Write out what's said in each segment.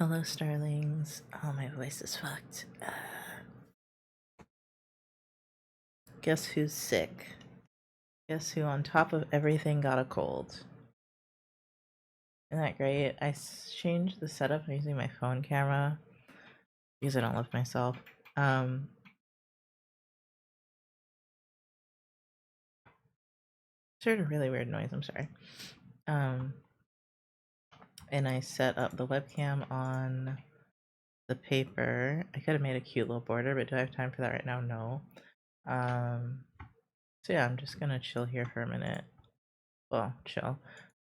Hello, starlings. Oh, my voice is fucked. Guess who's sick? Guess who, on top of everything, got a cold? Isn't that great? I changed the setup. I'm using my phone camera because I don't love myself. Just heard a really weird noise. I'm sorry. And I set up the webcam on the paper. I could have made a cute little border, but do I have time for that right now? No. So yeah, I'm just gonna chill here for a minute. Well, chill.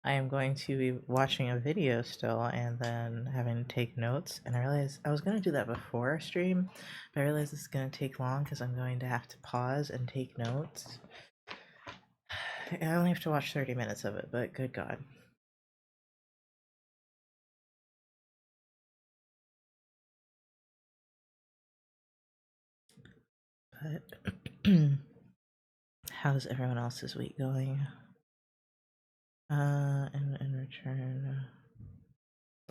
I am going to be watching a video still and then having to take notes. And I realized I was going to do that before stream, but I realized it's going to take long because I'm going to have to pause and take notes. I only have to watch 30 minutes of it, but good God. But how's everyone else's week going? And in return,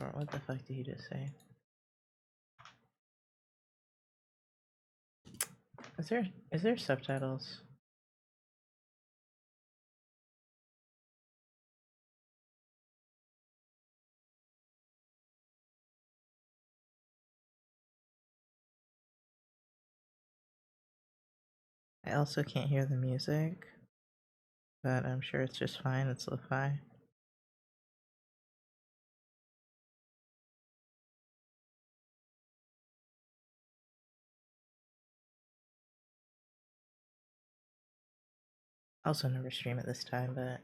or what the fuck did you just say? Is there subtitles? I also can't hear the music, but I'm sure it's just fine. It's lo-fi. Also never stream at this time, but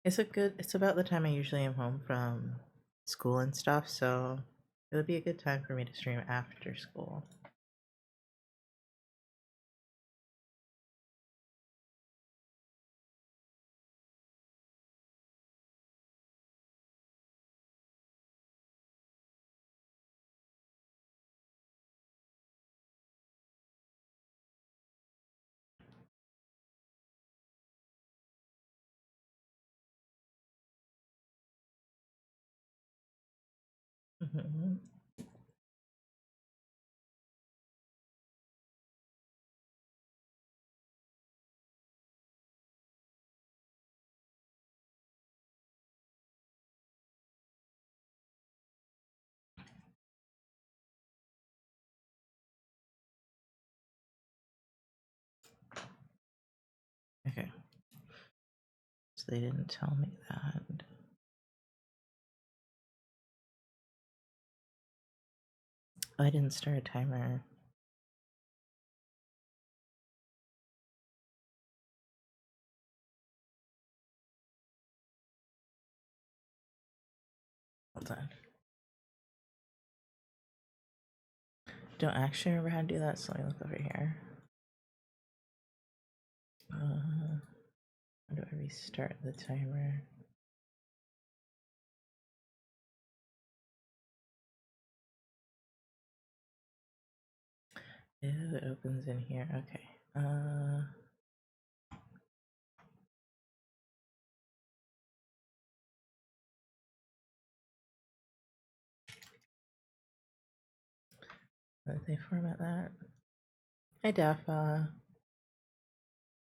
it's about the time I usually am home from school and stuff, so it would be a good time for me to stream after school. Mm-hmm. Okay. So they didn't tell me that. Oh, I didn't start a timer. Hold on. Don't actually remember how to do that, so let me look over here. How do I restart the timer? Ew, it opens in here. Okay. How did they format that? Hi, Dafa.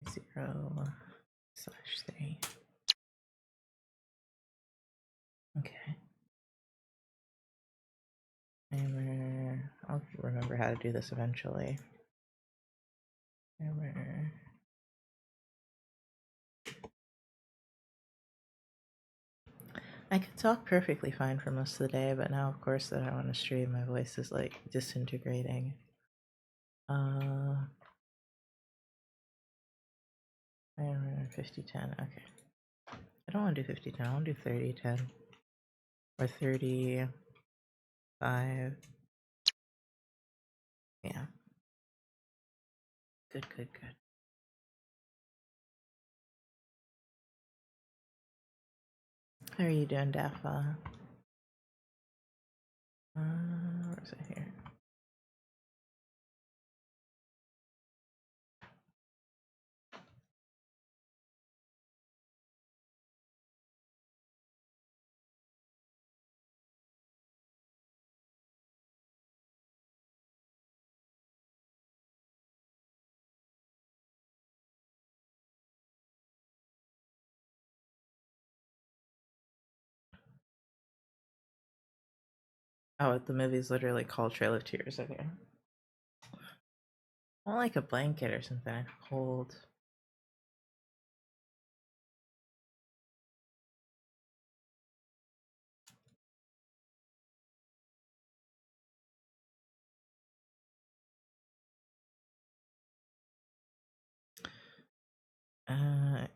0/3. Okay. Timer. I'll remember how to do this eventually. Timer. I could talk perfectly fine for most of the day, but now, of course, that I want to stream, my voice is like disintegrating. Timer 50/10. Okay. I don't want to do 50/10. I want to do 30/10 or 35. Yeah. Good. How are you doing, Dafa? Where's it here? Oh, the movie's literally called Trail of Tears. Okay. I want like a blanket or something. I'm cold.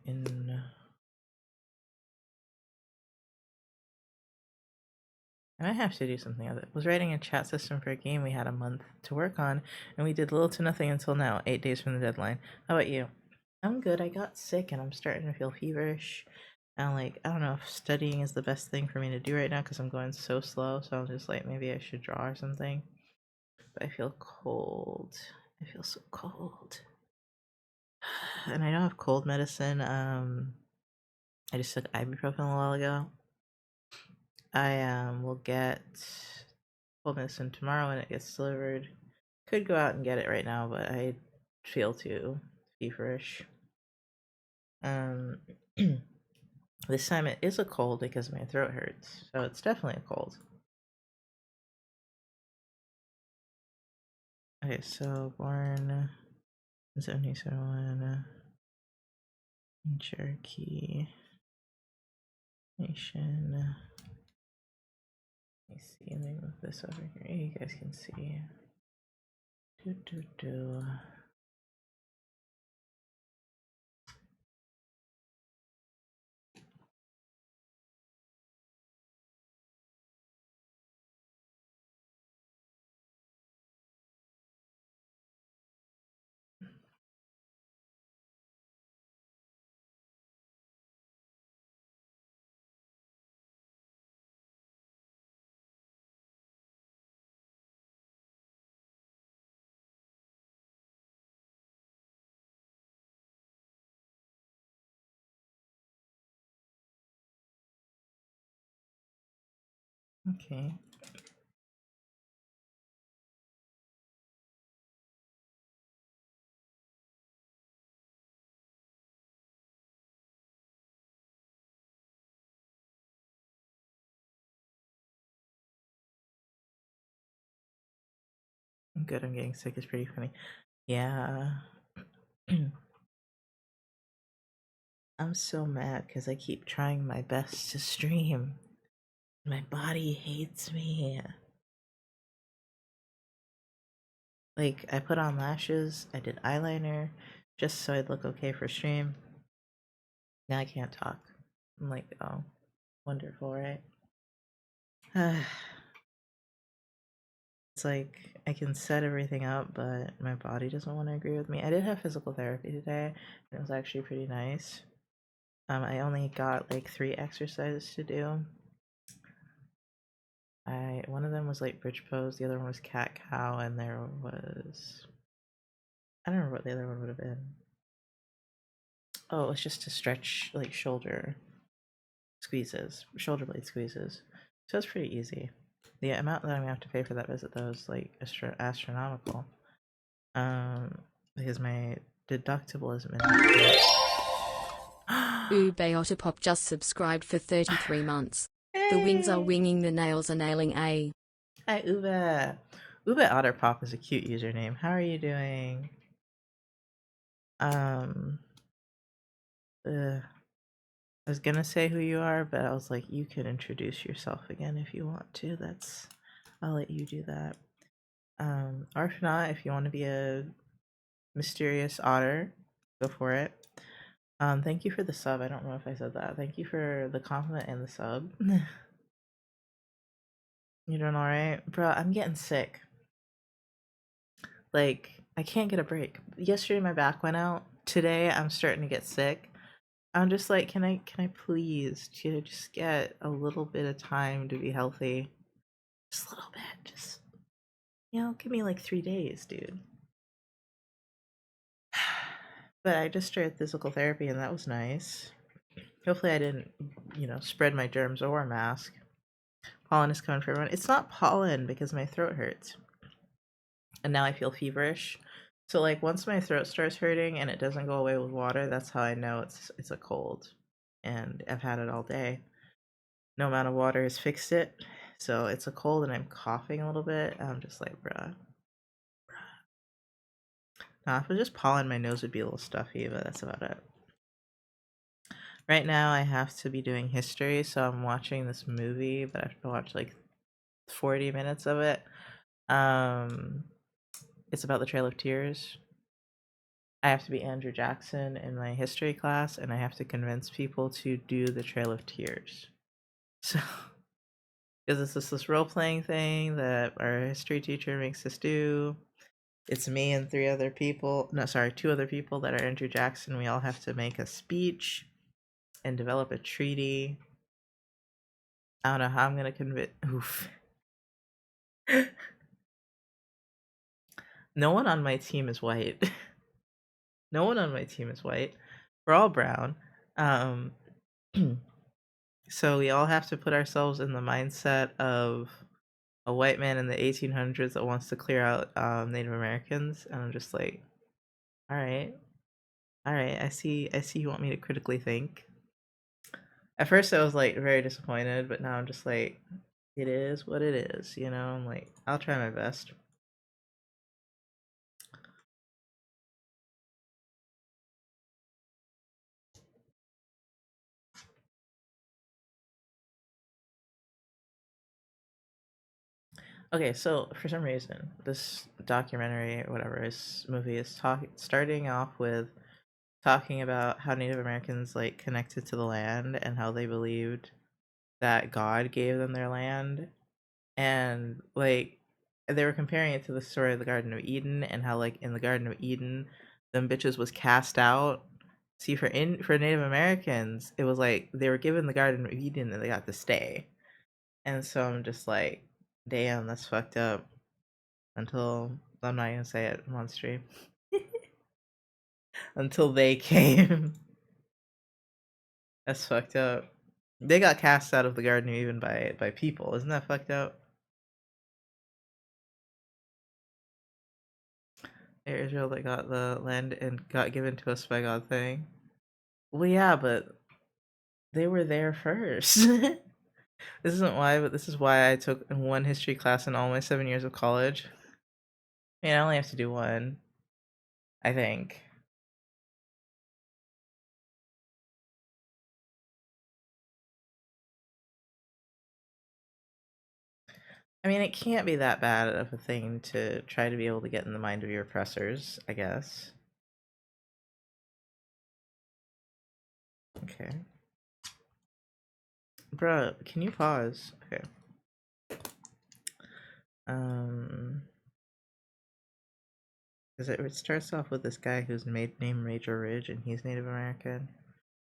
In I might have to do something with it. Was writing a chat system for a game we had a month to work on, and we did little to nothing until now, 8 days from the deadline. How about you? I'm good. I got sick and I'm starting to feel feverish. And like, I don't know if studying is the best thing for me to do right now because I'm going so slow. So I'm just like, maybe I should draw or something. But I feel cold. I feel so cold. And I don't have cold medicine. I just took ibuprofen a while ago. I will get cold medicine tomorrow when it gets delivered. Could go out and get it right now, but I feel too feverish. Um, this time it is a cold because my throat hurts, so it's definitely a cold. Okay, so born in 1771, Cherokee Nation. Let me see. Let me move this over here. You guys can see. Do do do. Okay. I'm good. I'm getting sick. It's pretty funny. Yeah. I'm so mad because I keep trying my best to stream. My body hates me. Like, I put on lashes, I did eyeliner, just so I'd look okay for stream. Now I can't talk. I'm like, oh, wonderful, right? It's like I can set everything up, but my body doesn't want to agree with me. I did have physical therapy today, and it was actually pretty nice. I only got like 3 exercises to do. One of them was like bridge pose, the other one was cat cow, and there was I don't remember what the other one would have been. Oh, it was just to stretch like shoulder squeezes, shoulder blade squeezes. So it's pretty easy. The amount that I'm gonna have to pay for that visit though is like astronomical. Um, because my deductible isn't been. Ube Otterpop just subscribed for 33 months. Hey. The wings are winging, the nails are nailing A. Hi, Ube. Ube Otterpop is a cute username. How are you doing? I was gonna say who you are, but I was like, you can introduce yourself again if you want to. I'll let you do that. Or if not, if you want to be a mysterious otter, go for it. Thank you for the sub. I don't know if I said that. Thank you for the compliment and the sub. You doing alright? Bro, I'm getting sick. Like, I can't get a break. Yesterday my back went out. Today I'm starting to get sick. I'm just like, can I please just get a little bit of time to be healthy? Just a little bit. Just give me like 3 days, dude. But I just started physical therapy and that was nice. Hopefully I didn't, spread my germs or mask. Pollen is coming for everyone. It's not pollen because my throat hurts. And now I feel feverish. So like once my throat starts hurting and it doesn't go away with water, that's how I know it's a cold. And I've had it all day. No amount of water has fixed it. So it's a cold and I'm coughing a little bit. And I'm just like, bruh. Nah, if it was just pollen, my nose would be a little stuffy, but that's about it. Right now, I have to be doing history, so I'm watching this movie, but I have to watch like 40 minutes of it. Um, it's about the Trail of Tears. I have to be Andrew Jackson in my history class, and I have to convince people to do the Trail of Tears. So, because it's just this role playing thing that our history teacher makes us do. It's me and three other people. No, sorry, two other people that are Andrew Jackson. We all have to make a speech and develop a treaty. I don't know how I'm gonna convince. Oof. No one on my team is white. No one on my team is white. We're all brown. Um, so we all have to put ourselves in the mindset of a white man in the 1800s that wants to clear out Native Americans, and I'm just like, all right, all right, I see you want me to critically think. At first, I was like very disappointed, but now I'm just like, it is what it is, you know. I'm like, I'll try my best. Okay, so for some reason, this documentary or whatever, this movie is starting off with talking about how Native Americans like connected to the land and how they believed that God gave them their land, and like they were comparing it to the story of the Garden of Eden and how like in the Garden of Eden, them bitches was cast out. See, for Native Americans, it was like they were given the Garden of Eden and they got to stay, and so I'm just like, damn, that's fucked up. Until I'm not gonna say it on stream. Until they came. That's fucked up. They got cast out of the garden even by people. Isn't that fucked up? Israel that got the land and got given to us by God thing. Well, yeah, but they were there first. This isn't why, but this is why I took one history class in all my 7 years of college. I mean, I only have to do one, I think. I mean, it can't be that bad of a thing to try to be able to get in the mind of your oppressors, I guess. Okay. Bruh, can you pause? Okay. Um, because it starts off with this guy who's named Major Ridge, and he's Native American.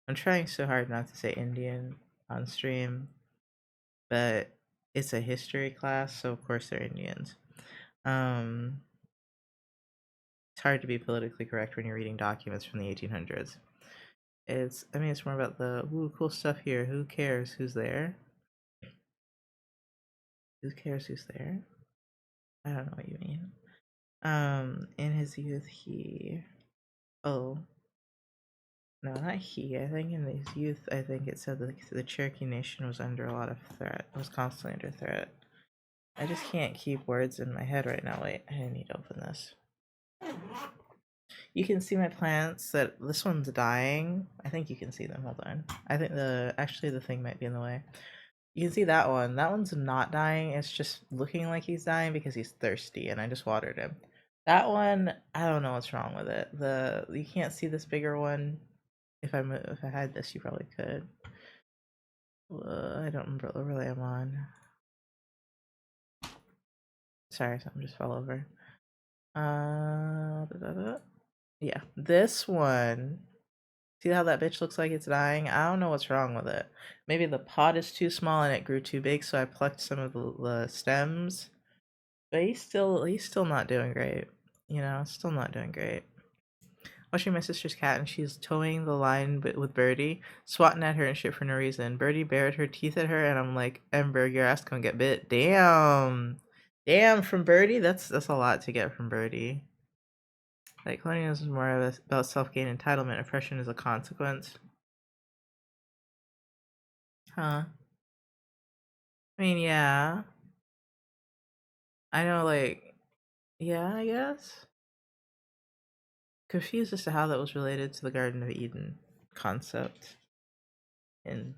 I'm trying so hard not to say Indian on stream, but it's a history class, so of course they're Indians. Um, it's hard to be politically correct when you're reading documents from the 1800s. I mean, it's more about the ooh, cool stuff here. Who cares who's there? Who cares who's there? I don't know what you mean. In his youth, oh, no, not he. I think in his youth, I think it said that the Cherokee Nation was under a lot of threat. It was constantly under threat. I just can't keep words in my head right now. Wait, I need to open this. You can see my plants. That this one's dying. I think you can see them. Hold on. I think the thing might be in the way. You can see that one. That one's not dying. It's just looking like he's dying because he's thirsty, and I just watered him. That one, I don't know what's wrong with it. You can't see this bigger one. If I had this, you probably could. I don't remember what overlay I'm on. Sorry, something just fell over. Yeah, this one. See how that bitch looks like it's dying? I don't know what's wrong with it. Maybe the pot is too small and it grew too big, so I plucked some of the stems. But he's still not doing great. You know, still not doing great. Watching my sister's cat and she's towing the line with Birdie, swatting at her and shit for no reason. Birdie bared her teeth at her, and I'm like, Ember, your ass gonna get bit. Damn, damn, from Birdie. That's a lot to get from Birdie. Like colonialism is more about self-gain entitlement. Oppression is a consequence. Huh? I mean, yeah. I know, like, yeah, I guess. Confused as to how that was related to the Garden of Eden concept. And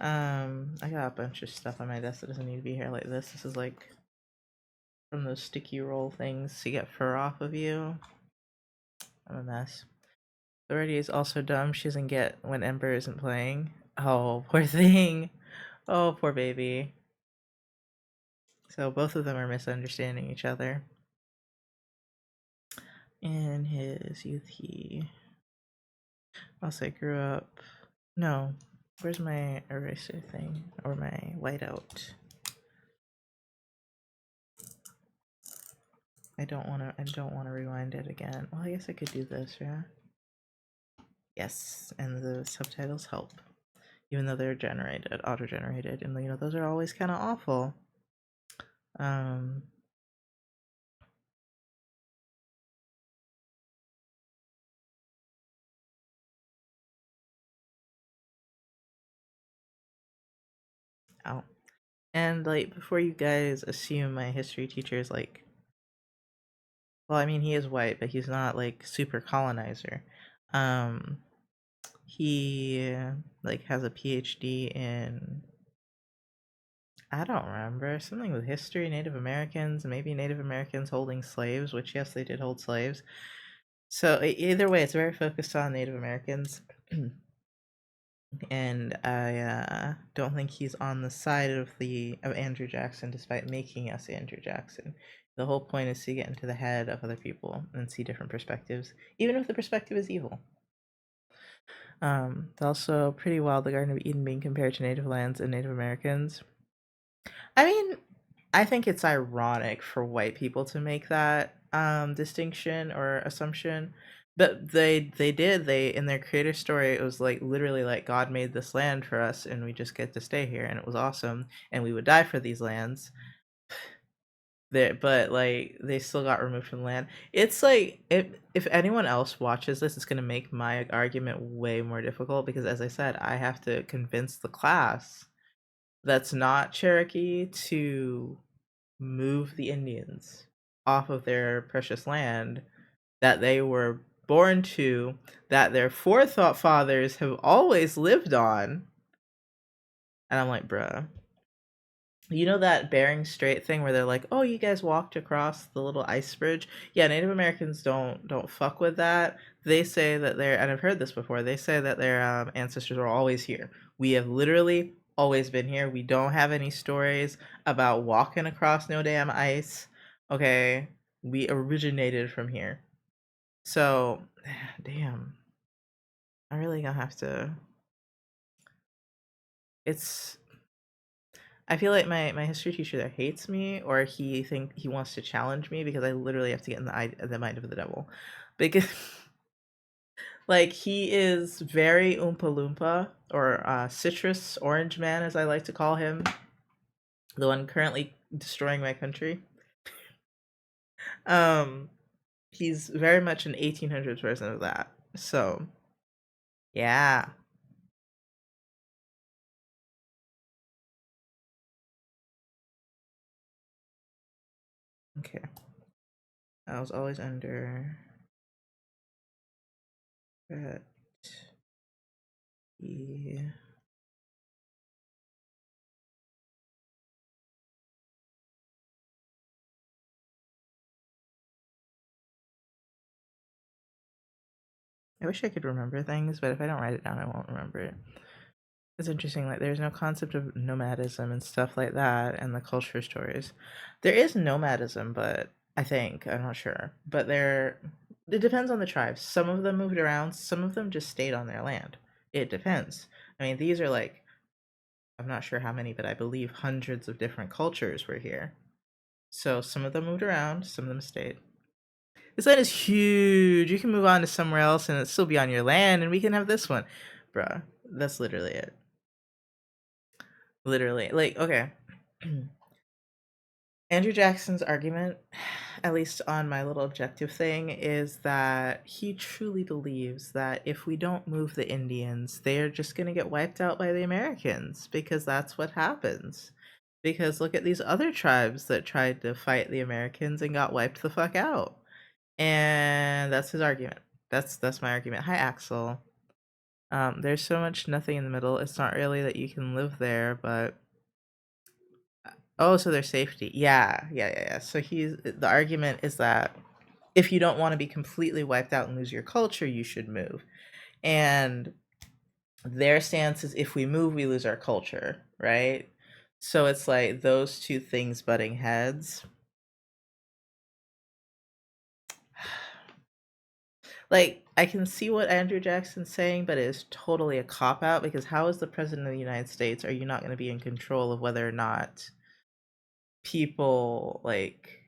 I got a bunch of stuff on my desk that doesn't need to be here like this. This is like from those sticky roll things to get fur off of you. I'm a mess. Authority is also dumb. She doesn't get when Ember isn't playing. Oh, poor thing. Oh, poor baby. So both of them are misunderstanding each other. In his youth, he also grew up. No, where's my eraser thing or my whiteout? I don't want to. I don't want to rewind it again. Well, I guess I could do this, yeah. Yes, and the subtitles help, even though they're generated, auto-generated, and you know those are always kind of awful. Um, Ow. And like before you guys assume my history teacher is like, well, I mean he is white, but he's not like super colonizer. Um, he like has a PhD in, I don't remember, something with history, Native Americans, maybe Native Americans holding slaves, which yes, they did hold slaves. So either way, it's very focused on Native Americans. And I don't think he's on the side of Andrew Jackson, despite making us Andrew Jackson. The whole point is to get into the head of other people and see different perspectives, even if the perspective is evil. It's also pretty wild the Garden of Eden being compared to Native lands and Native Americans. I mean, I think it's ironic for white people to make that distinction or assumption, but they did. They in their creator story, it was like literally like God made this land for us, and we just get to stay here, and it was awesome, and we would die for these lands. There, but like they still got removed from the land. It's like if anyone else watches this, it's gonna make my argument way more difficult because, as I said, I have to convince the class that's not Cherokee to move the Indians off of their precious land that they were born to, that their forefathers have always lived on. And I'm like, bruh. You know that Bering Strait thing where they're like, "Oh, you guys walked across the little ice bridge." Yeah, Native Americans don't fuck with that. They say that they're, and I've heard this before. They say that their ancestors were always here. We have literally always been here. We don't have any stories about walking across no damn ice. Okay, we originated from here. So, damn, I really gonna have to. It's I feel like my history teacher there hates me, or he wants to challenge me because I literally have to get in the mind of the devil, because like he is very oompa loompa or citrus orange man as I like to call him, the one currently destroying my country. Um, he's very much an 1800s version of that. So yeah, okay. I was always under that. Yeah. I wish I could remember things, but if I don't write it down, I won't remember it. It's interesting, like there's no concept of nomadism and stuff like that and the culture stories. There is nomadism, but I think, I'm not sure. But it depends on the tribes. Some of them moved around, some of them just stayed on their land. It depends. I mean, these are like, I'm not sure how many, but I believe hundreds of different cultures were here. So some of them moved around, some of them stayed. This land is huge. You can move on to somewhere else and it still be on your land, and we can have this one. Bruh, that's literally it. Literally. Like, okay. Andrew Jackson's argument, at least on my little objective thing, is that he truly believes that if we don't move the Indians, they're just going to get wiped out by the Americans because that's what happens. Because look at these other tribes that tried to fight the Americans and got wiped the fuck out. And that's his argument. That's my argument. Hi, Axel. There's so much nothing in the middle. It's not really that you can live there, but oh, so there's safety. Yeah. So the argument is that if you don't want to be completely wiped out and lose your culture, you should move. And their stance is if we move, we lose our culture, right? So it's like those two things butting heads. Like, I can see what Andrew Jackson's saying, but it is totally a cop out because how, as the president of the United States, are you not going to be in control of whether or not people like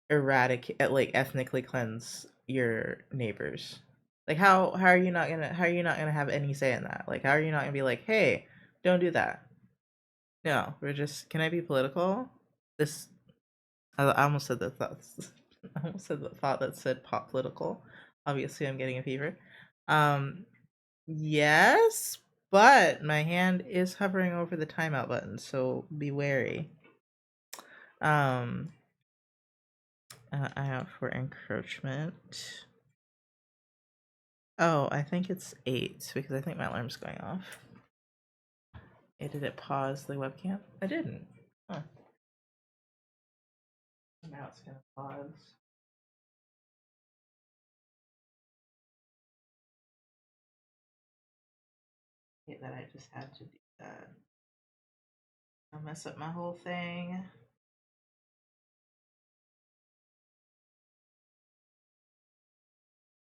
eradicate, like ethnically cleanse your neighbors? Like, how are you not gonna have any say in that? Like, how are you not gonna be like, hey, don't do that? No, we're just. Can I be political? This I almost said the thoughts. I almost said the thought that said pop political. Obviously, I'm getting a fever. Um, yes, but my hand is hovering over the timeout button, so be wary. Um, eye out for encroachment. Oh, I think it's 8 because I think my alarm's going off. Did it pause the webcam? I didn't. Huh. Now it's gonna pause. Hate that I just had to do that. I'll mess up my whole thing.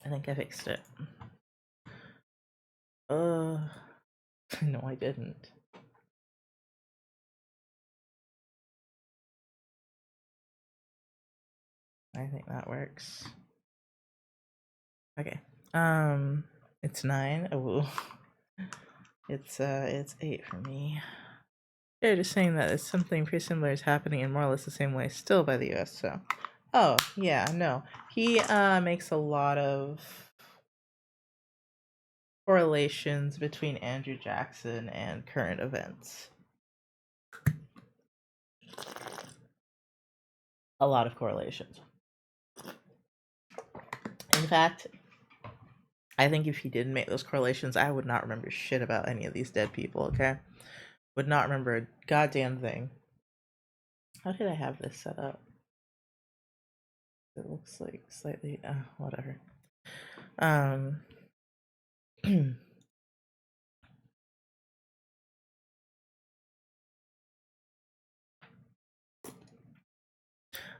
I think I fixed it. No, I didn't. I think that works. Okay. It's 9. Oh, it's 8 for me. They're just saying that it's something pretty similar is happening in more or less the same way still by the US, so. Oh, yeah, no. He makes a lot of correlations between Andrew Jackson and current events. A lot of correlations. In fact, I think if he didn't make those correlations, I would not remember shit about any of these dead people, okay? Would not remember a goddamn thing. How did I have this set up? It looks like slightly, whatever.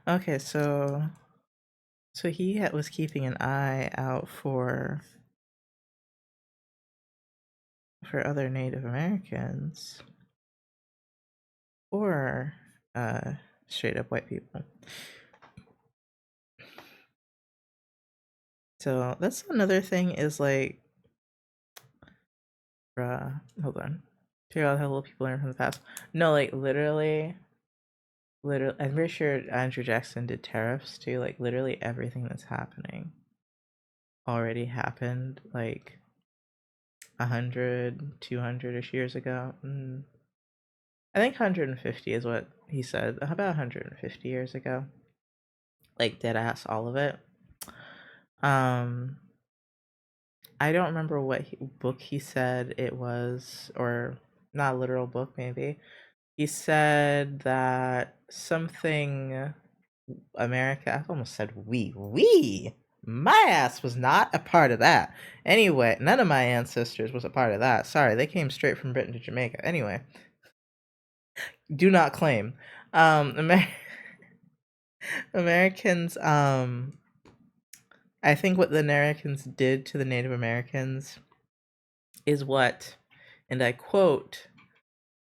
Okay, so he was keeping an eye out for other Native Americans or straight up white people. So that's another thing is like, hold on. Figure out how little people learn from the past. No, like literally, I'm pretty sure Andrew Jackson did tariffs too. Like literally everything that's happening already happened like 100, 200-ish years ago. I think 150 is what he said. About 150 years ago. Like dead ass, all of it. I don't remember what book he said it was, or not a literal book, maybe. He said that something America, I almost said we. My ass was not a part of that. Anyway, none of my ancestors was a part of that. Sorry, they came straight from Britain to Jamaica. Anyway, do not claim. Americans, I think what the Americans did to the Native Americans is what, and I quote,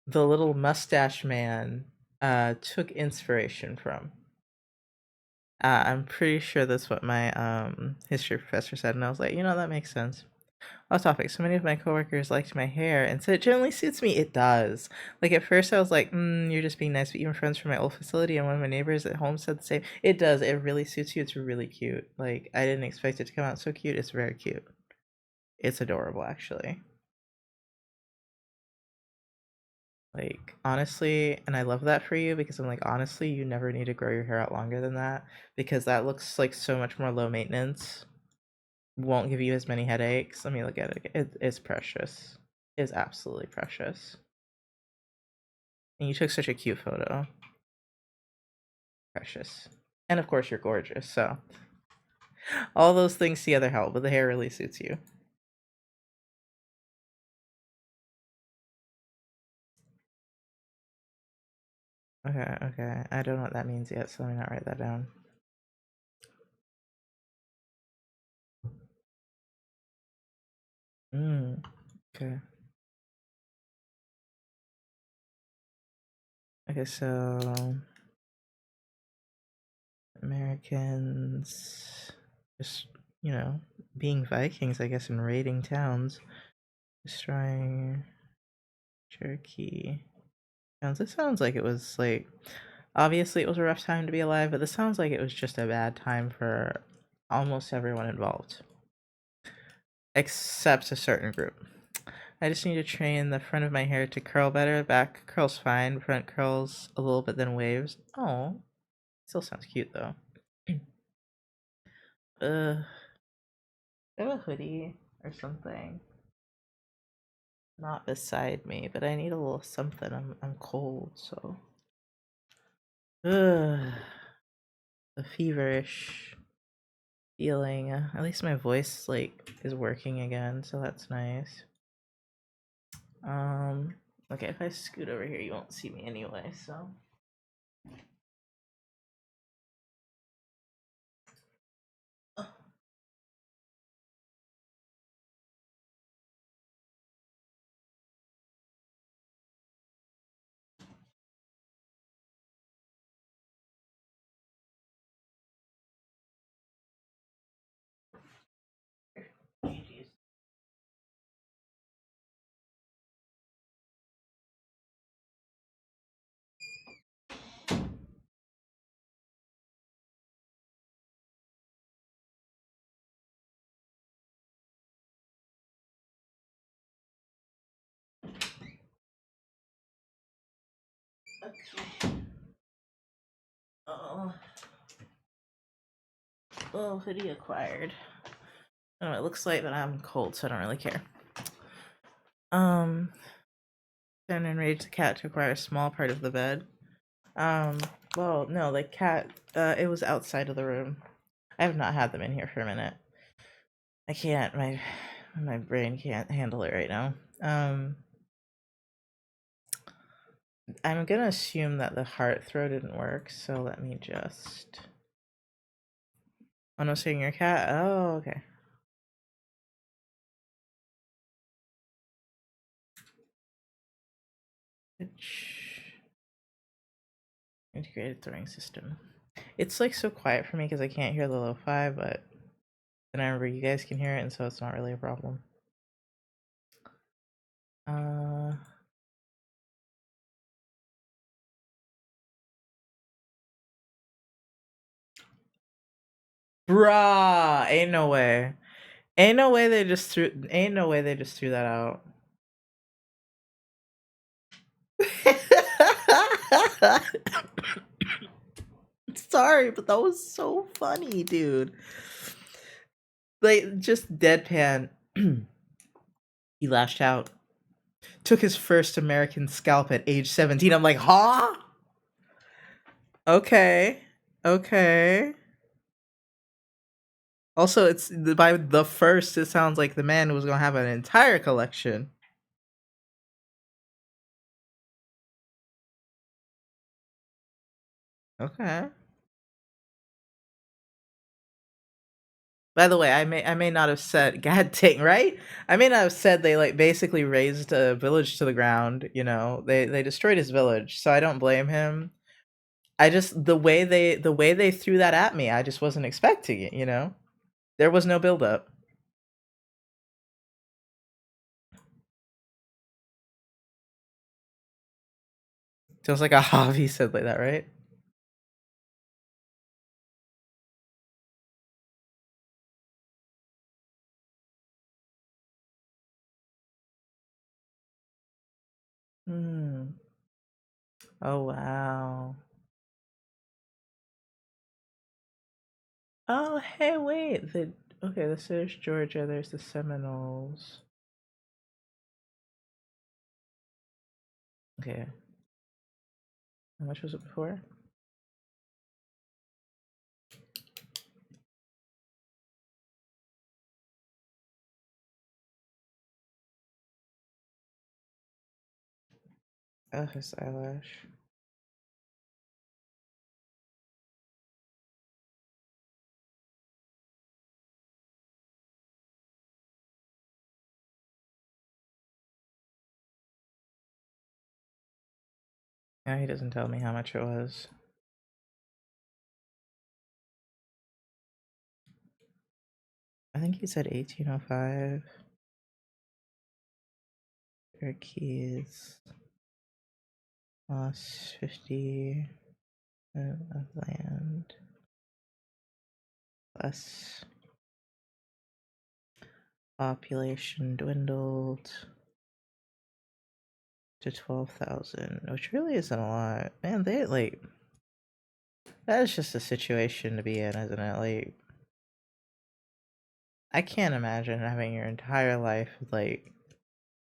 the little mustache man took inspiration from. I'm pretty sure that's what my history professor said, and I was like, that makes sense. Off topic. So many of my coworkers liked my hair and said it generally suits me. It does. Like at first, I was like, "You're just being nice." But even friends from my old facility and one of my neighbors at home said the same. It does. It really suits you. It's really cute. Like I didn't expect it to come out so cute. It's very cute. It's adorable, actually. Like honestly, and I love that for you because I'm like, honestly, you never need to grow your hair out longer than that because that looks like so much more low maintenance. Won't give you as many headaches. Let me look at it. It's precious. It's absolutely precious. And you took such a cute photo. Precious. And of course, you're gorgeous. So all those things together help, but the hair really suits you. Okay, okay. I don't know what that means yet, so let me not write that down. Okay. Okay, so Americans just, being Vikings, I guess, and raiding towns, destroying Cherokee towns. This sounds like it was like, obviously it was a rough time to be alive, but this sounds like it was just a bad time for almost everyone involved, except a certain group. I just need to train the front of my hair to curl better. Back curls fine, front curls a little bit, then waves. Oh, still sounds cute though. I have a hoodie or something. Not beside me, but I need a little something. I'm cold, so. Ugh, a feverish feeling. At least my voice like is working again, so that's nice. Okay, if I scoot over here, you won't see me anyway, so. Okay. Oh, well, hoodie acquired. Oh, it looks like, but I'm cold, so I don't really care. Um, then enraged the cat to acquire a small part of the bed. Well, no, the cat, it was outside of the room. I have not had them in here for a minute. I can't, my brain can't handle it right now. I'm gonna assume that the heart throw didn't work, so let me just. Oh, no, seeing your cat? Oh, okay. Integrated throwing system. It's like so quiet for me because I can't hear the lo-fi, but then I remember you guys can hear it, and so it's not really a problem. Bruh, ain't no way. Ain't no way they just threw that out. Sorry, but that was so funny, dude. Like just deadpan. He lashed out. Took his first American scalp at age 17. I'm like, huh? Okay. Okay. Also, it's by the first, it sounds like the man was gonna have an entire collection. Okay. By the way, I may not have said god dang, right? I may not have said they like basically razed a village to the ground, They destroyed his village, so I don't blame him. I just the way they threw that at me, I just wasn't expecting it. There was no build up. Sounds like a hobby said like that, right? Hmm. Oh wow. Oh hey, wait. The okay. This is Georgia. There's the Seminoles. Okay. How much was it before? Oh, his eyelash. Now he doesn't tell me how much it was. I think he said 1805. Your keys. Lost 50 of land. Plus population dwindled to 12,000, which really isn't a lot. Man, they like that is just a situation to be in, isn't it? Like I can't imagine having your entire life like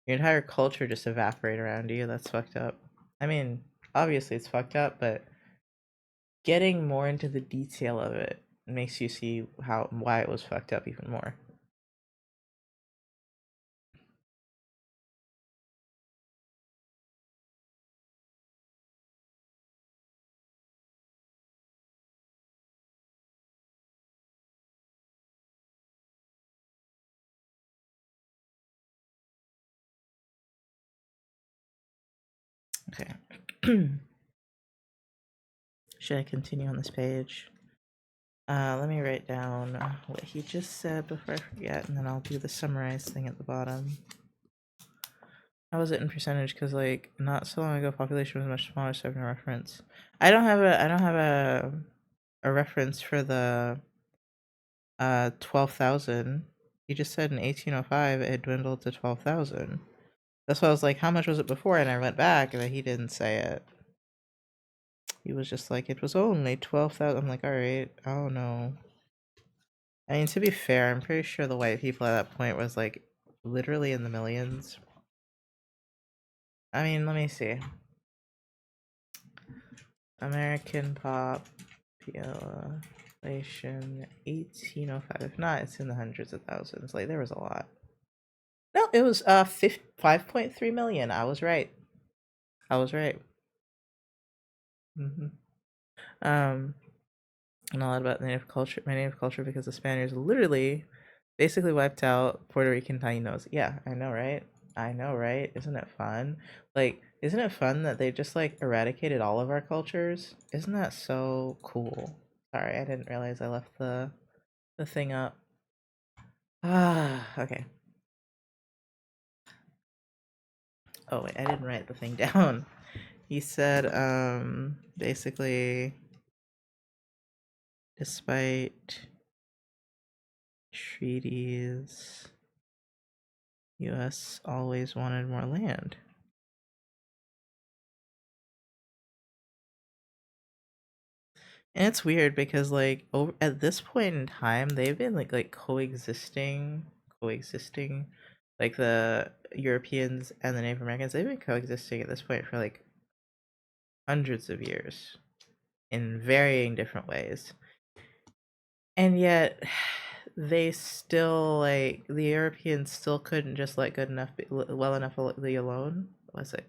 your entire culture just evaporate around you. That's fucked up. I mean, obviously it's fucked up, but getting more into the detail of it makes you see how why it was fucked up even more. Okay. Should I continue on this page? Let me write down what he just said before I forget, and then I'll do the summarized thing at the bottom. How was it in percentage? Because like not so long ago, population was much smaller, so I have no reference. I don't have a reference for the 12,000. He just said in 1805 it had dwindled to 12,000. That's why I was like, how much was it before? And I went back, and he didn't say it. He was just like, it was only 12,000. I'm like, all right, I don't know. I mean, to be fair, I'm pretty sure the white people at that point was like literally in the millions. I mean, let me see. American population 1805. If not, it's in the hundreds of thousands. Like there was a lot. No, it was 5.3 million. I was right. I was right. Hmm. Um, and a lot about native culture, my native culture, because the Spaniards literally basically wiped out Puerto Rican Tainos. Yeah, I know, right? I know, right? Isn't it fun? Like, isn't it fun that they just like eradicated all of our cultures? Isn't that so cool? Sorry, I didn't realize I left the thing up. Ah, okay. Oh wait, I didn't write the thing down. He said, basically, despite treaties, U.S. always wanted more land. And it's weird because like over at this point in time, they've been like coexisting, like the Europeans and the Native Americans. They've been coexisting at this point for like hundreds of years in varying different ways, and yet they still like the Europeans still couldn't just let good enough well enough leave alone. What was it?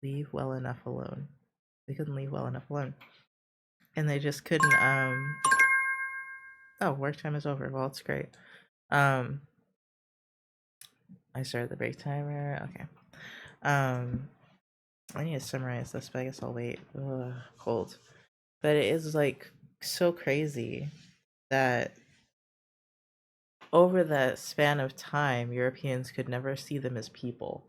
Leave well enough alone. They couldn't leave well enough alone, and they just couldn't. Oh, work time is over. Well, it's great. Um, I started the break timer. Okay. Um, I need to summarize this, but I guess I'll wait. Ugh, cold. But it is like so crazy that over that span of time, Europeans could never see them as people,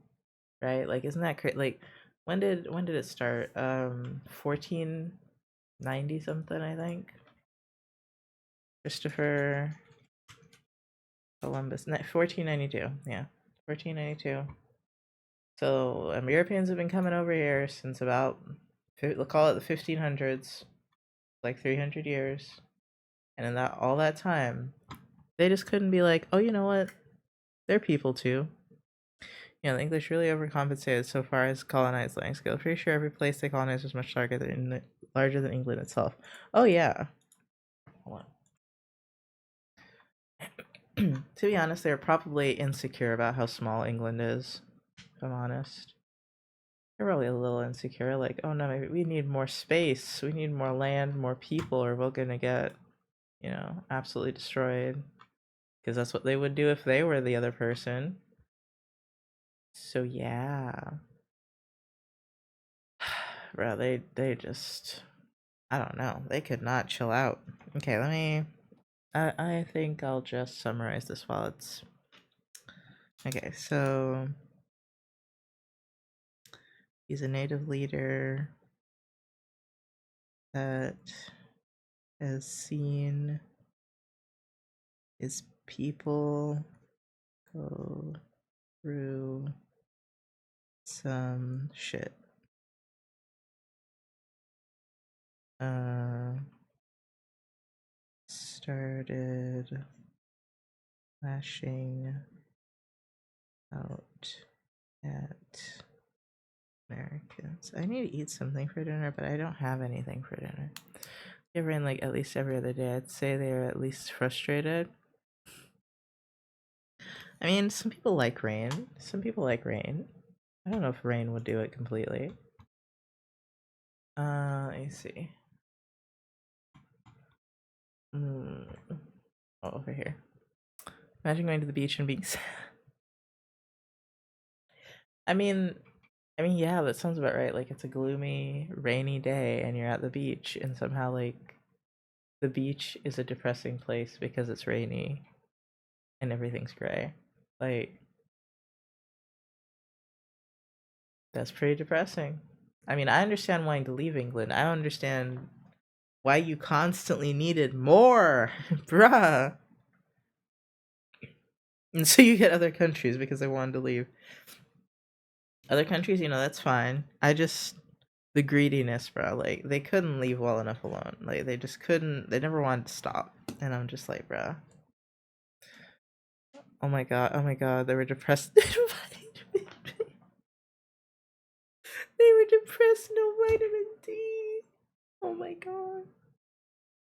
right? Like, isn't that crazy? Like, when did it start? 1490 something, I think. Christopher Columbus, 1492. Yeah, 1492. So Europeans have been coming over here since about, we'll call it the 1500s, like 300 years. And in that all that time, they just couldn't be like, oh, you know what? They're people too. You know, the English really overcompensated so far as colonized land scale. Pretty sure every place they colonized was much larger than England itself. Oh yeah. Hold on. To be honest, they're probably insecure about how small England is. If I'm honest, they're probably a little insecure. Like, oh no, maybe we need more space. We need more land, more people, or we're gonna get, absolutely destroyed. Because that's what they would do if they were the other person. So yeah. Bro, they just, I don't know. They could not chill out. Okay, let me, I think I'll just summarize this while it's, okay, so he's a native leader that has seen his people go through some shit. Started lashing out at Americans. I need to eat something for dinner, but I don't have anything for dinner. They rain like at least every other day. I'd say they're at least frustrated. I mean, some people like rain. Some people like rain. I don't know if rain would do it completely. Let me see. Oh, over here. Imagine going to the beach and being sad. I mean, yeah, that sounds about right. Like, it's a gloomy, rainy day, and you're at the beach, and somehow, like, the beach is a depressing place because it's rainy and everything's gray. Like, that's pretty depressing. I mean, I understand wanting to leave England. I don't understand why you constantly needed more, bruh. And so you get other countries because they wanted to leave. Other countries, that's fine. The greediness, bro. Like, they couldn't leave well enough alone. Like, they just couldn't, they never wanted to stop. And I'm just like, bruh. Oh my god, they were depressed. They were depressed, no vitamin D. Oh my god.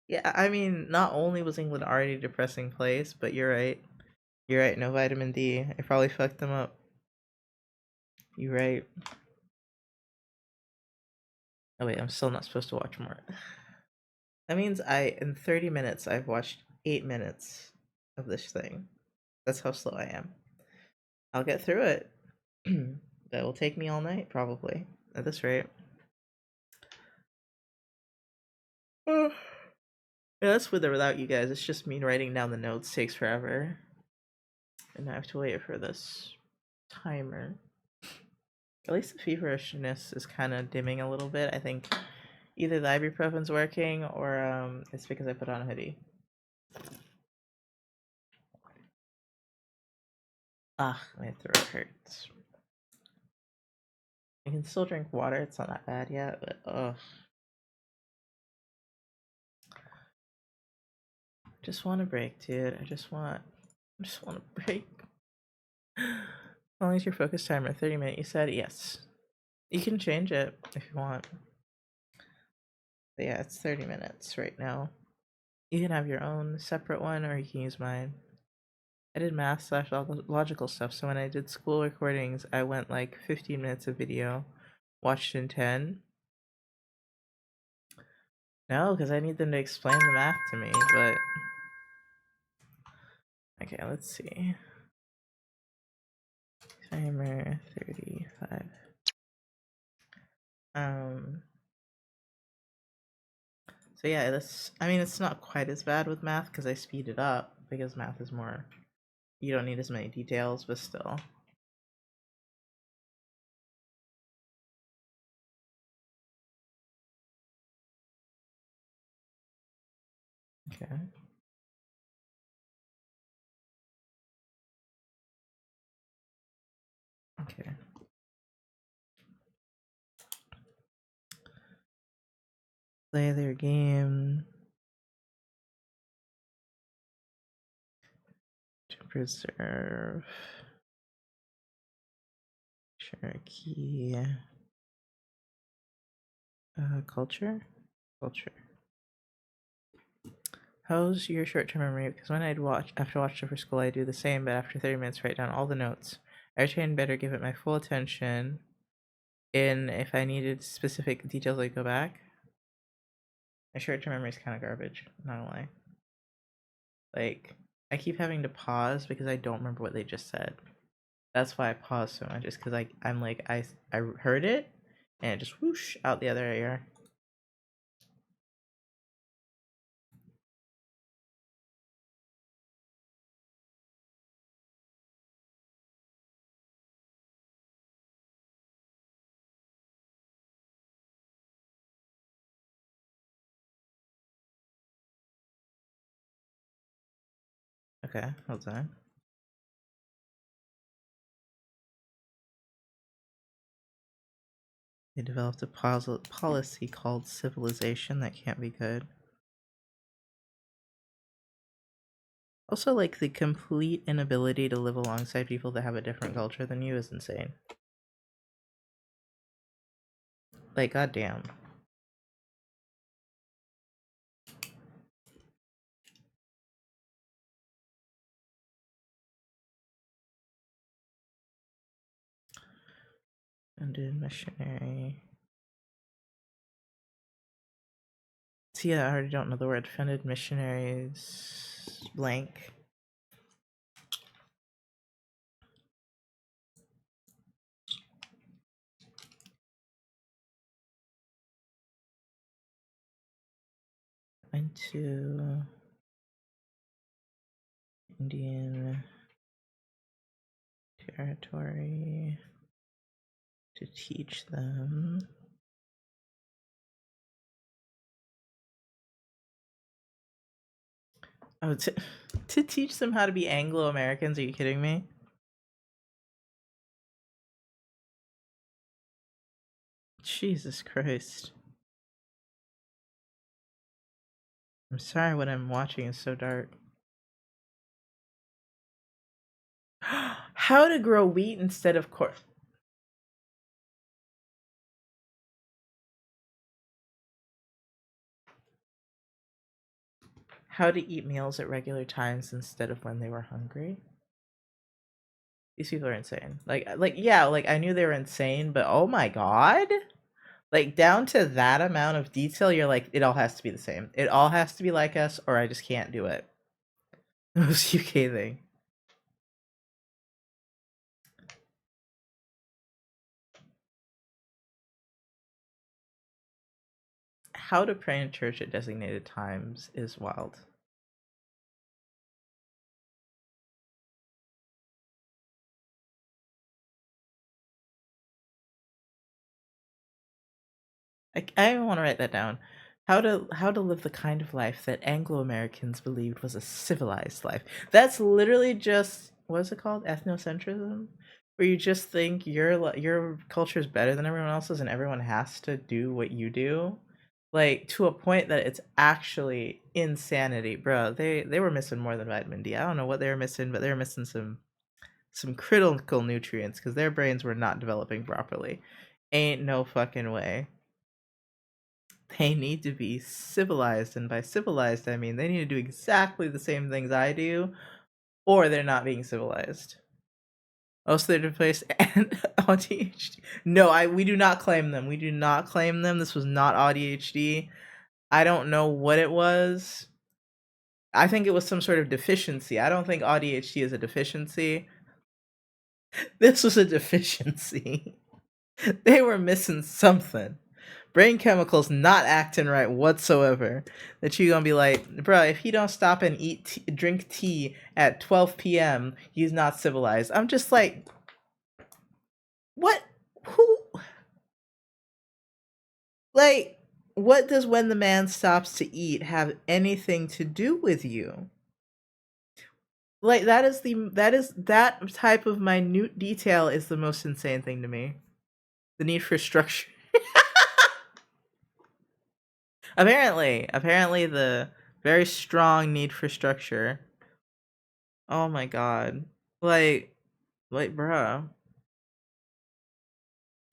Yeah, I mean, not only was England already a depressing place, but you're right. You're right, no vitamin D. It probably fucked them up. You're right. Oh wait, I'm still not supposed to watch more. That means in 30 minutes, I've watched 8 minutes of this thing. That's how slow I am. I'll get through it. That will take me all night, probably. At this rate. Yeah, that's with or without you guys. It's just me writing down the notes takes forever. And I have to wait for this timer. At least the feverishness is kind of dimming a little bit. I think either the ibuprofen's working or it's because I put on a hoodie. Ah, my throat hurts. I can still drink water. It's not that bad yet, but ugh. Just want a break, dude. I just want a break. How long is your focus timer? 30 minutes. You said yes. You can change it if you want. But yeah, it's 30 minutes right now. You can have your own separate one, or you can use mine. I did math slash all the logical stuff, so when I did school recordings, I went like 15 minutes of video, watched in 10. No, because I need them to explain the math to me, but... Okay, let's see. Timer 35. So yeah, it's not quite as bad with math because I speed it up because math is more, you don't need as many details, but still. Okay. Okay. Play their game to preserve Cherokee culture. How's your short-term memory? Because when after watch it for school, I do the same, but after 30 minutes, write down all the notes. I try and better give it my full attention. And if I needed specific details, I'd go back. My short-term memory is kind of garbage. Not gonna lie. Like, I keep having to pause because I don't remember what they just said. That's why I pause so much. Is because I'm like I heard it, and it just whoosh out the other ear. Okay, hold on. They developed a policy called civilization that can't be good. Also, like, the complete inability to live alongside people that have a different culture than you is insane. Like, goddamn. Funded missionary. See, I already don't know the word. Funded missionaries. Blank. Into Indian territory to teach them to teach them how to be Anglo-Americans. Are you kidding me? Jesus Christ. I'm sorry what I'm watching is so dark. How to grow wheat instead of corn. How to eat meals at regular times instead of when they were hungry. These people are insane. Yeah, like I knew they were insane, but oh my god. Like down to that amount of detail, you're like, it all has to be the same. It all has to be like us, or I just can't do it. Most UK thing. How to pray in church at designated times is wild. I even want to write that down. How to live the kind of life that Anglo Americans believed was a civilized life. That's literally just what is it called? Ethnocentrism, where you just think your culture is better than everyone else's, and everyone has to do what you do, like to a point that it's actually insanity, bro. They were missing more than vitamin D. I don't know what they were missing, but they were missing some critical nutrients because their brains were not developing properly. Ain't no fucking way. They need to be civilized, and by civilized I mean they need to do exactly the same things I do, or they're not being civilized. Also, they're replaced and ADHD. No, we do not claim them. We do not claim them. This was not ADHD. I don't know what it was. I think it was some sort of deficiency. I don't think ADHD is a deficiency. This was a deficiency. They were missing something. Brain chemicals not acting right whatsoever. That you gonna be like, bro, if he don't stop and drink tea at 12 p.m., he's not civilized. I'm just like, what? Who? Like, what does when the man stops to eat have anything to do with you? Like that type of minute detail is the most insane thing to me. The need for structure. Apparently the very strong need for structure. Oh my god. Like bruh.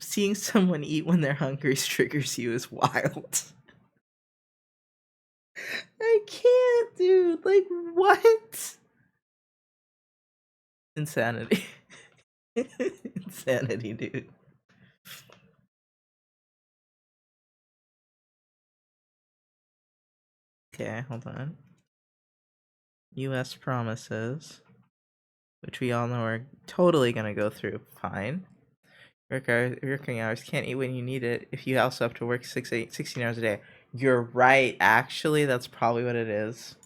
Seeing someone eat when they're hungry triggers you is wild. I can't, dude. Like, what? Insanity. Insanity, dude. Okay, hold on. US promises, which we all know are totally gonna go through fine. Working hours can't eat when you need it if you also have to work 16 hours a day. You're right, actually, that's probably what it is.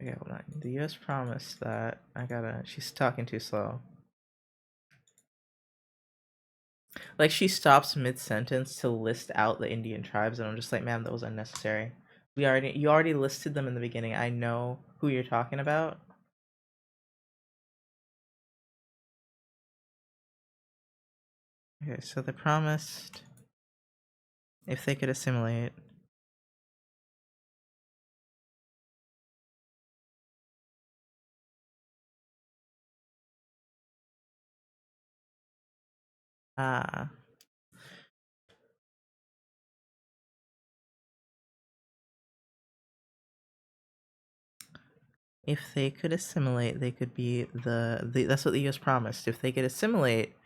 Okay, hold on. The US promised that she's talking too slow. Like, she stops mid-sentence to list out the Indian tribes, and I'm just like, man, that was unnecessary. You already listed them in the beginning. I know who you're talking about. Okay, so they promised if they could assimilate. Ah. If they could assimilate, they could be that's what the US promised. If they could assimilate,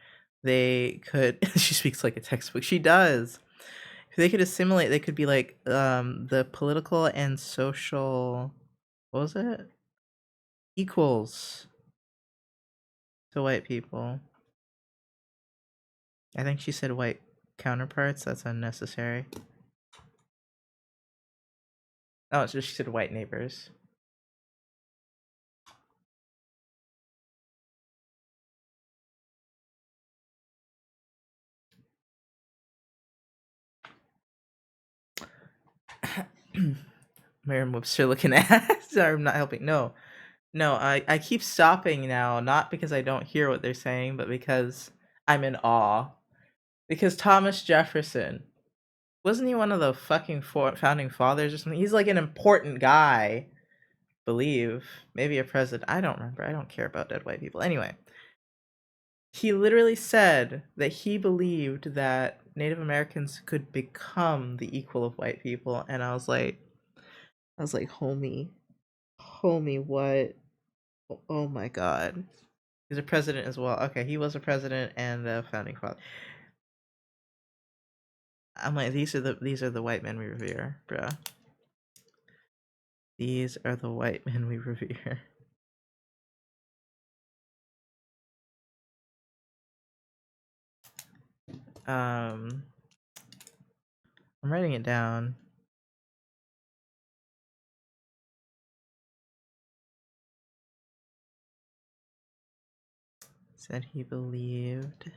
they could she speaks like a textbook. She does. If they could assimilate, they could be like the political and social, what was it? Equals to white people. I think she said white counterparts. That's unnecessary. Oh, it's just she said white neighbors. Merriam-Webster looking at. Sorry, I'm not helping. No, I keep stopping now, not because I don't hear what they're saying, but because I'm in awe. Because Thomas Jefferson, wasn't he one of the fucking founding fathers or something? He's like an important guy, believe. Maybe a president. I don't remember. I don't care about dead white people. Anyway, he literally said that he believed that Native Americans could become the equal of white people, and homie, what? Oh my god. He's a president as well. Okay, he was a president and a founding father. I'm like, these are the white men we revere, bruh. These are the white men we revere. I'm writing it down. Said he believed.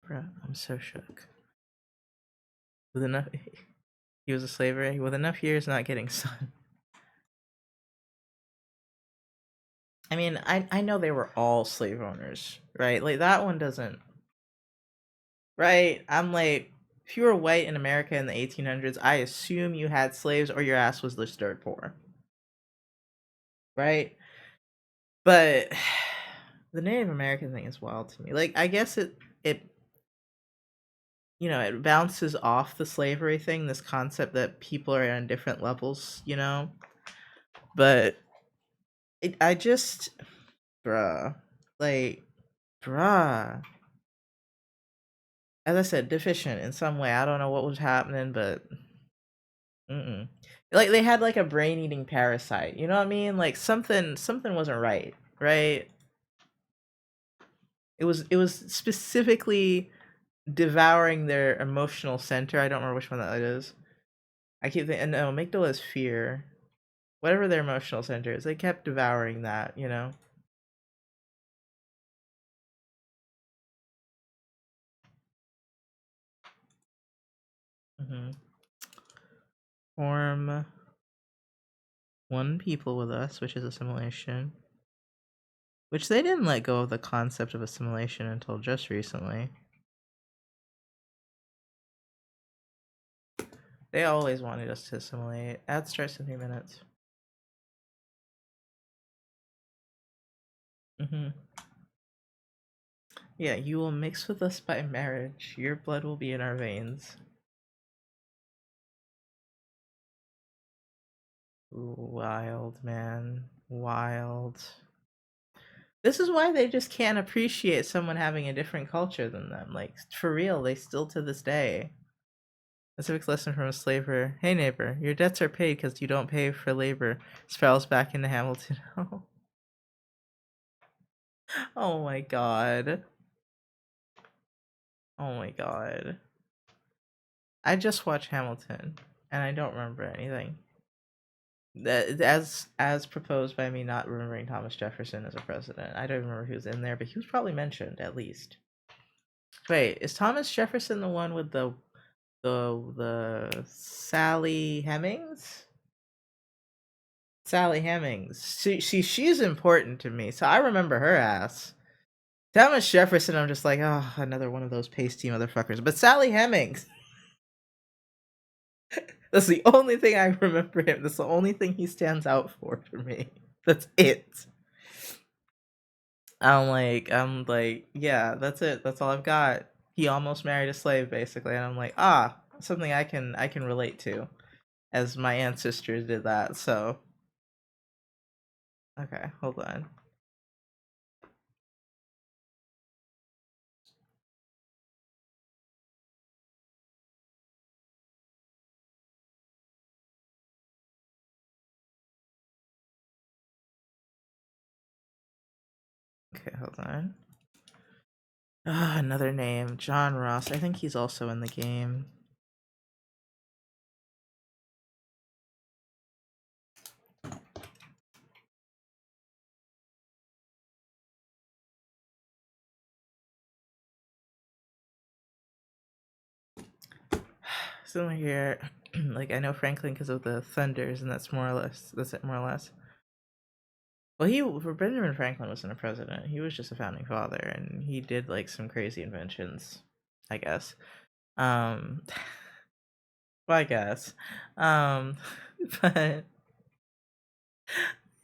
Bruh, I'm so shook. With enough, he was a slavery with enough years not getting sun. I mean, I know they were all slave owners, right? Like that one doesn't, right? I'm like, if you were white in America in the 1800s, I assume you had slaves or your ass was just dirt poor, right? But the Native American thing is wild to me. Like, I guess it it bounces off the slavery thing, this concept that people are on different levels, but I just, bruh, like, bruh, as I said, deficient in some way. I don't know what was happening, but mm-mm. Like they had like a brain-eating parasite. You know what I mean? Like something wasn't right, right? It was specifically devouring their emotional center. I don't remember which one that is. I keep thinking, no, amygdala is fear. Whatever their emotional center is, they kept devouring that, you know? Mm-hmm. Form one people with us, which is assimilation. Which they didn't let go of the concept of assimilation until just recently. They always wanted us to assimilate. Ad starts in 3 minutes. Mm-hmm. Yeah, you will mix with us by marriage. Your blood will be in our veins. Ooh, wild, man. Wild. This is why they just can't appreciate someone having a different culture than them. Like, for real, they still to this day. A civic lesson from a slaver. Hey, neighbor, your debts are paid because you don't pay for labor. Sprouls back into Hamilton. Oh my god. Oh my god. I just watched Hamilton, and I don't remember anything. As proposed by me not remembering Thomas Jefferson as a president. I don't remember who was in there, but he was probably mentioned at least. Wait, is Thomas Jefferson the one with the Sally Hemings? Sally Hemings. She's important to me, so I remember her ass. Thomas Jefferson, I'm just like, oh, another one of those pasty motherfuckers. But Sally Hemings, that's the only thing I remember him. That's the only thing he stands out for me. That's it. I'm like, yeah, that's it. That's all I've got. He almost married a slave, basically, and I'm like, something I can relate to, as my ancestors did that. So, okay, hold on. Okay, hold on. Another name, John Ross. I think he's also in the game. Somewhere here, like I know Franklin because of the thunders, and that's it more or less. Well, Benjamin Franklin wasn't a president. He was just a founding father, and he did like some crazy inventions, I guess. Um, well, I guess. Um, but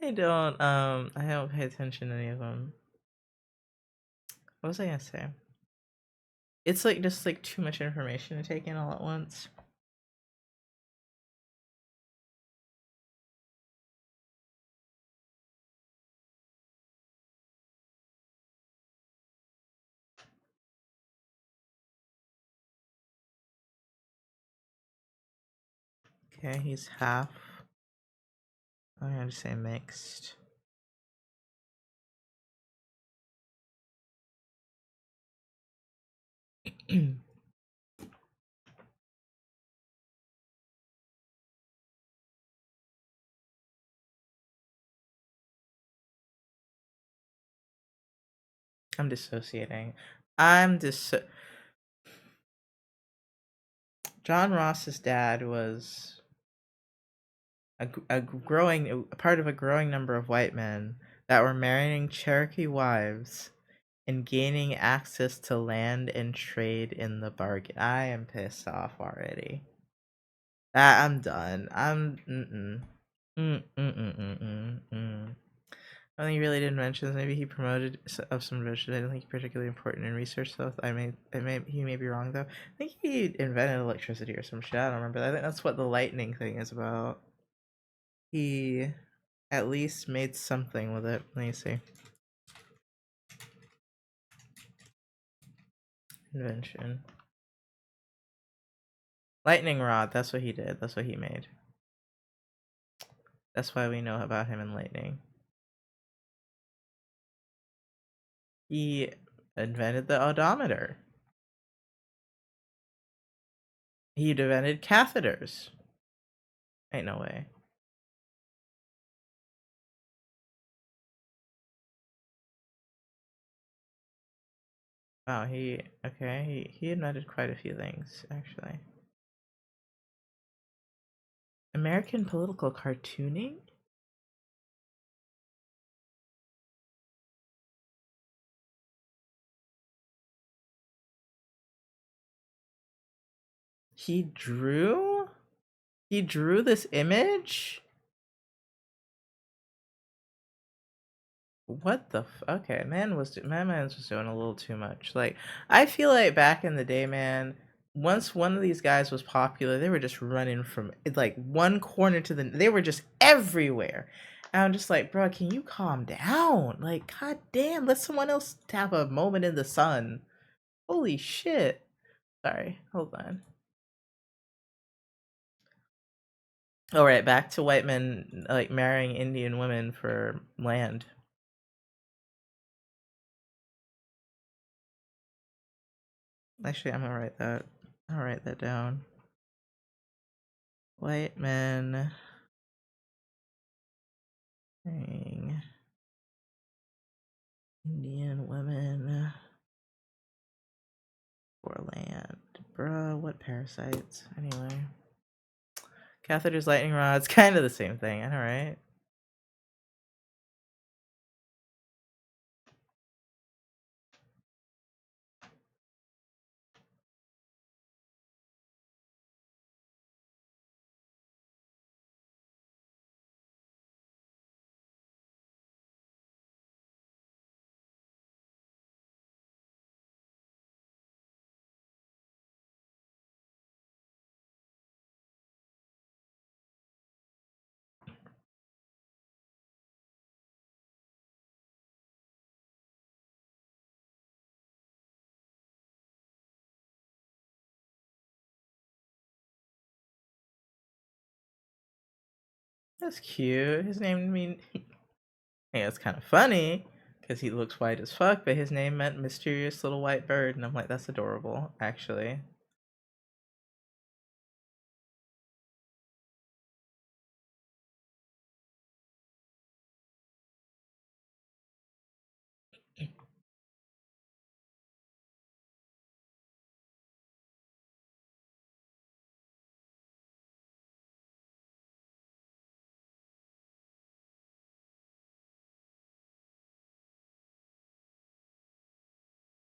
I don't pay attention to any of them. What was I gonna say? It's like just like too much information to take in all at once. Okay, he's half. I'm gonna say mixed. I'm dissociating. I'm dis. John Ross's dad was a part of a growing number of white men that were marrying Cherokee wives and gaining access to land and trade in the bargain. I am pissed off already. I'm done. I'm mm-mm. Mm-mm-mm-mm-mm. I think he really didn't mention this. Maybe he promoted of some invention. I don't think particularly important in research though. He may be wrong though. I think he invented electricity or some shit. I don't remember. I think that's what the lightning thing is about. He at least made something with it. Let me see. Invention. Lightning rod. That's what he did. That's what he made. That's why we know about him in lightning. He invented the odometer. He invented catheters. Ain't no way. Wow, he invented quite a few things, actually. American political cartooning? He drew? He drew this image? What the okay, my man's was doing a little too much. Like, I feel like back in the day, man, once one of these guys was popular, they were just running from like one corner to the they were just everywhere. And I'm just like, bro, can you calm down? Like, god damn, let someone else have a moment in the sun. Holy shit. Sorry, hold on. All right, back to white men like marrying Indian women for land. Actually, I'm gonna write that. I'll write that down. White men marrying Indian women for land. Bruh, what parasites? Anyway. Catheters, lightning rods, kind of the same thing. Alright. That's cute. His name, I mean, hey, it's kind of funny because he looks white as fuck, but his name meant mysterious little white bird, and I'm like, that's adorable, actually.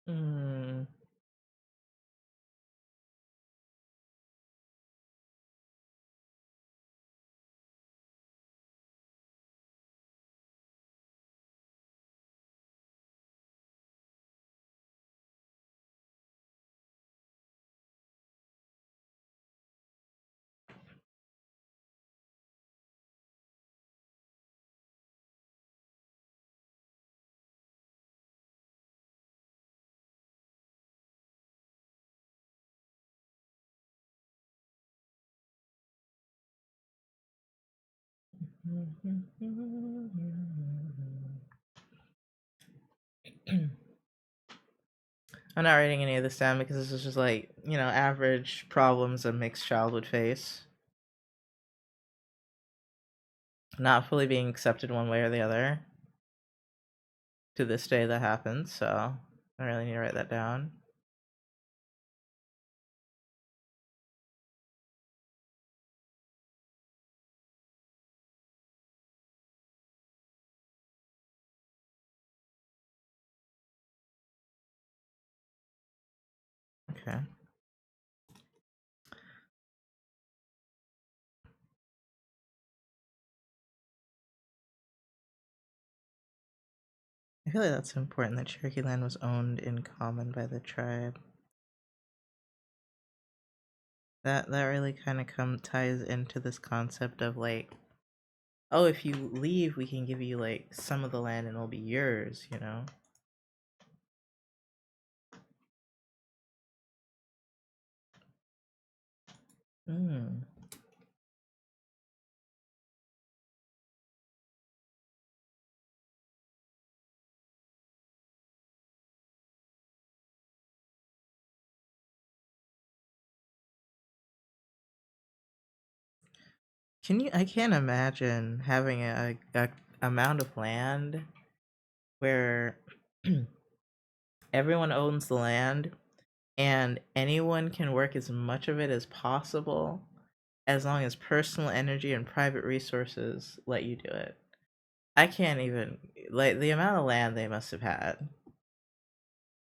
Hmm. I'm not writing any of this down because this is just like, average problems a mixed child would face. Not fully being accepted one way or the other. To this day, that happens, so I really need to write that down. Okay. I feel like that's important that Cherokee land was owned in common by the tribe. That really kind of ties into this concept of like, oh, if you leave, we can give you like some of the land and it'll be yours, you know? Hmm. Can you? I can't imagine having a amount of land where everyone owns the land and anyone can work as much of it as possible as long as personal energy and private resources let you do it. I can't even, like, the amount of land they must have had.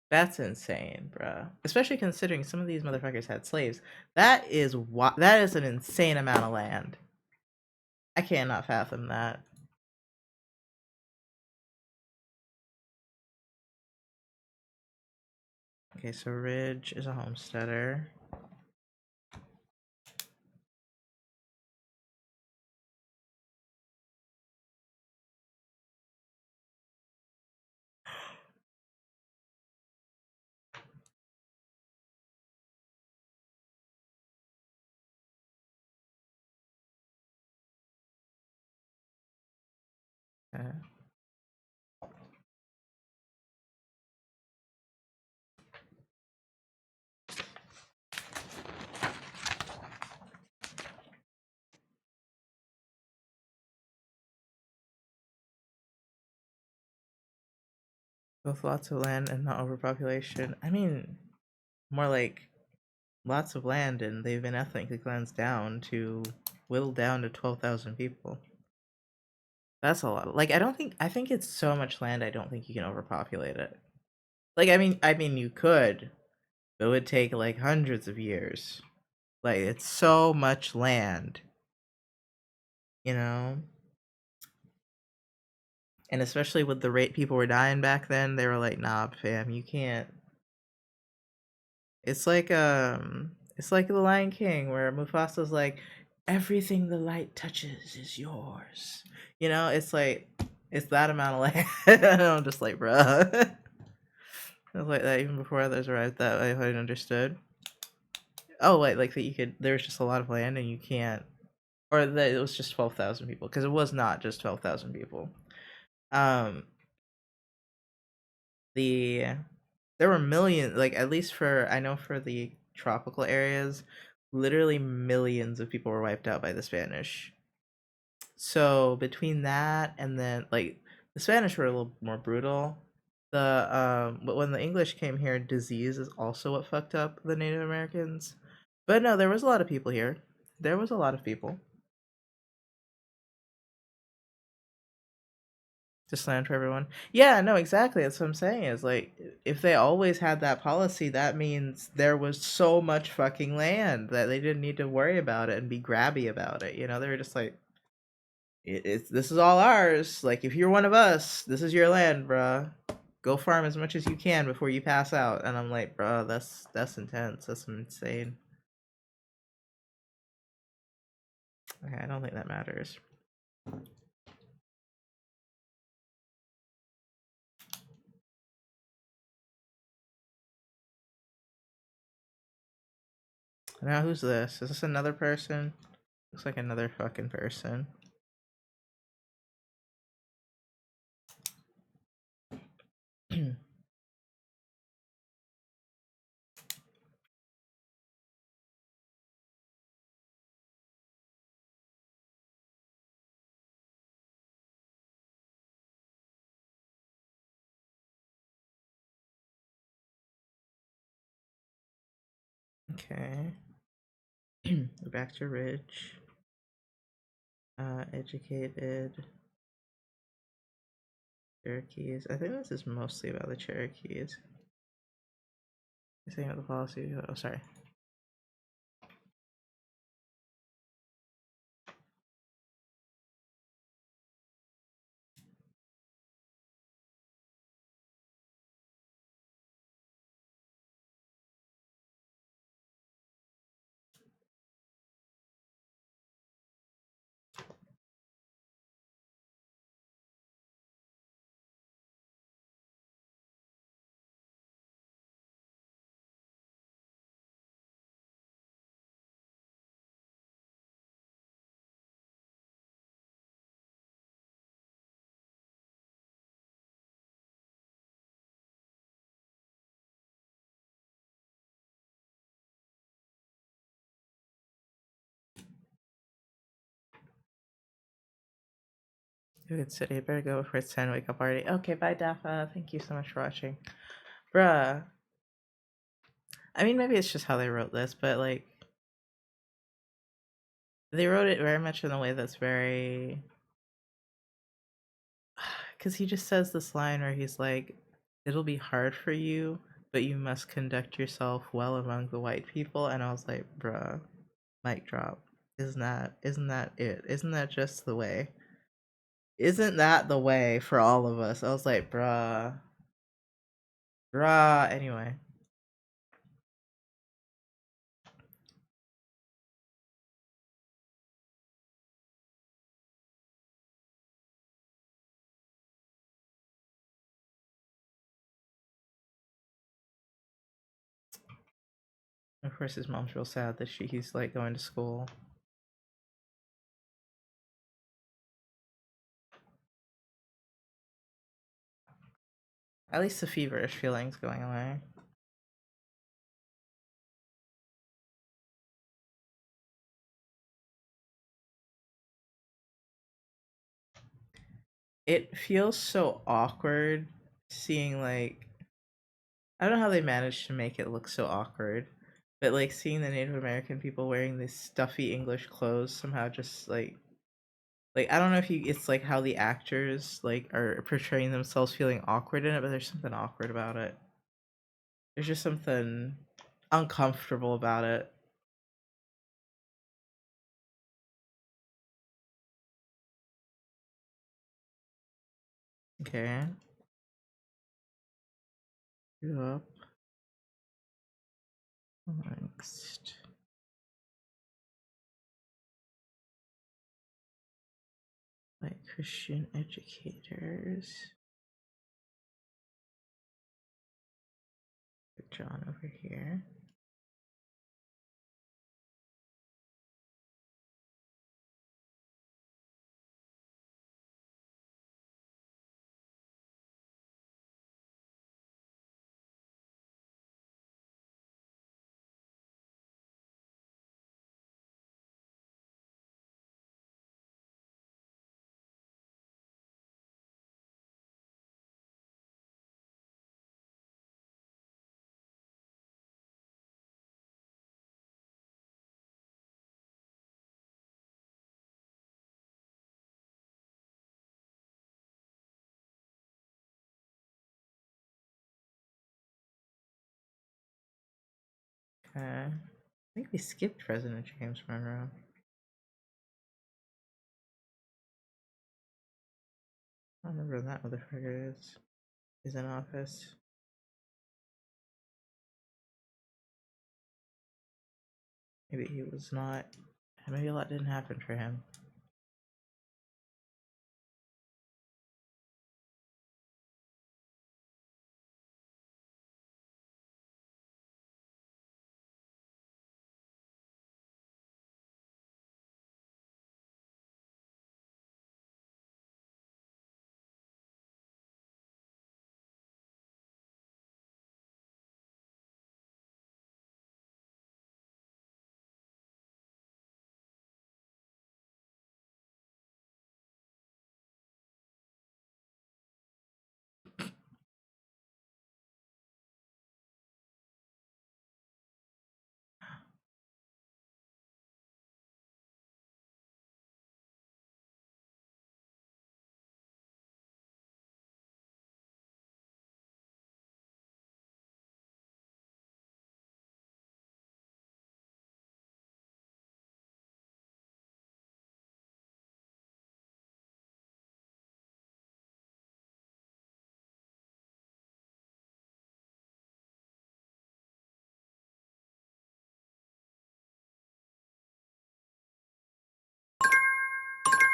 That's insane, bruh. Especially considering some of these motherfuckers had slaves. That is an insane amount of land. I cannot fathom that. Okay, so Ridge is a homesteader. Okay. With lots of land and not overpopulation. I mean, more like lots of land and they've been ethnically cleansed down to whittled down to 12,000 people. That's a lot. Like, I think it's so much land. I don't think you can overpopulate it. Like, I mean, you could, but it would take like hundreds of years. Like, it's so much land, you know. And especially with the rate people were dying back then, they were like, "Nah, fam, you can't." It's like the Lion King, where Mufasa's like, "Everything the light touches is yours." You know, it's that amount of land. And I'm just like, bruh. I was like that even before others arrived. That I understood. Oh, wait, like that you could. There was just a lot of land, and you can't, or that it was just 12,000 people, because it was not just 12,000 people. Um, the there were millions, like at least for I know for the tropical areas, literally millions of people were wiped out by the Spanish. So between that and then like the Spanish were a little more brutal. But when the English came here, disease is also what fucked up the Native Americans. But no, there was a lot of people here. There was a lot of people. Just land for everyone. Yeah, no, exactly. That's what I'm saying. Is like if they always had that policy, that means there was so much fucking land that they didn't need to worry about it and be grabby about it. You know, they were just like, it's this is all ours. Like if you're one of us, this is your land, bruh. Go farm as much as you can before you pass out." And I'm like, bruh, that's intense. That's insane. Okay, I don't think that matters. Now who's this? Is this another person? Looks like another fucking person. Okay. Back to Ridge. Educated. Cherokees. I think this is mostly about the Cherokees. You're saying about the policy. Oh, sorry. Good city. Better go before it's time to wake up already. Okay, bye, Dafa. Thank you so much for watching. Bruh. I mean, maybe it's just how they wrote this, but like, they wrote it very much in a way that's very. Because he just says this line where he's like, it'll be hard for you, but you must conduct yourself well among the white people. And I was like, bruh, mic drop. Isn't that it? Isn't that just the way? Isn't that the way for all of us? I was like, bruh. Anyway, of course, his mom's real sad that he's like going to school. At least the feverish feeling's going away. It feels so awkward seeing like I don't know how they managed to make it look so awkward, but like seeing the Native American people wearing these stuffy English clothes somehow just like I don't know if it's like how the actors like are portraying themselves feeling awkward in it, but there's something awkward about it. There's just something uncomfortable about it. Okay. Yep. Next. Like Christian educators. Put John over here. Okay. I think we skipped President James Monroe. I don't remember when that motherfucker is in office. Maybe he was not. Maybe a lot didn't happen for him.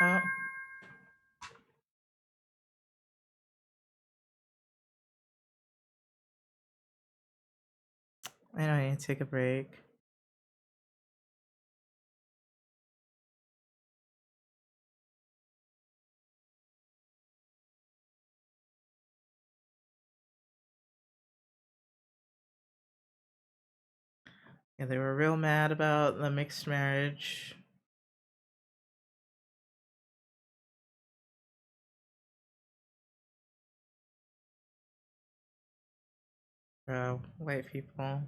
Oh, I know I need to take a break. Yeah, they were real mad about the mixed marriage. Bro, white people.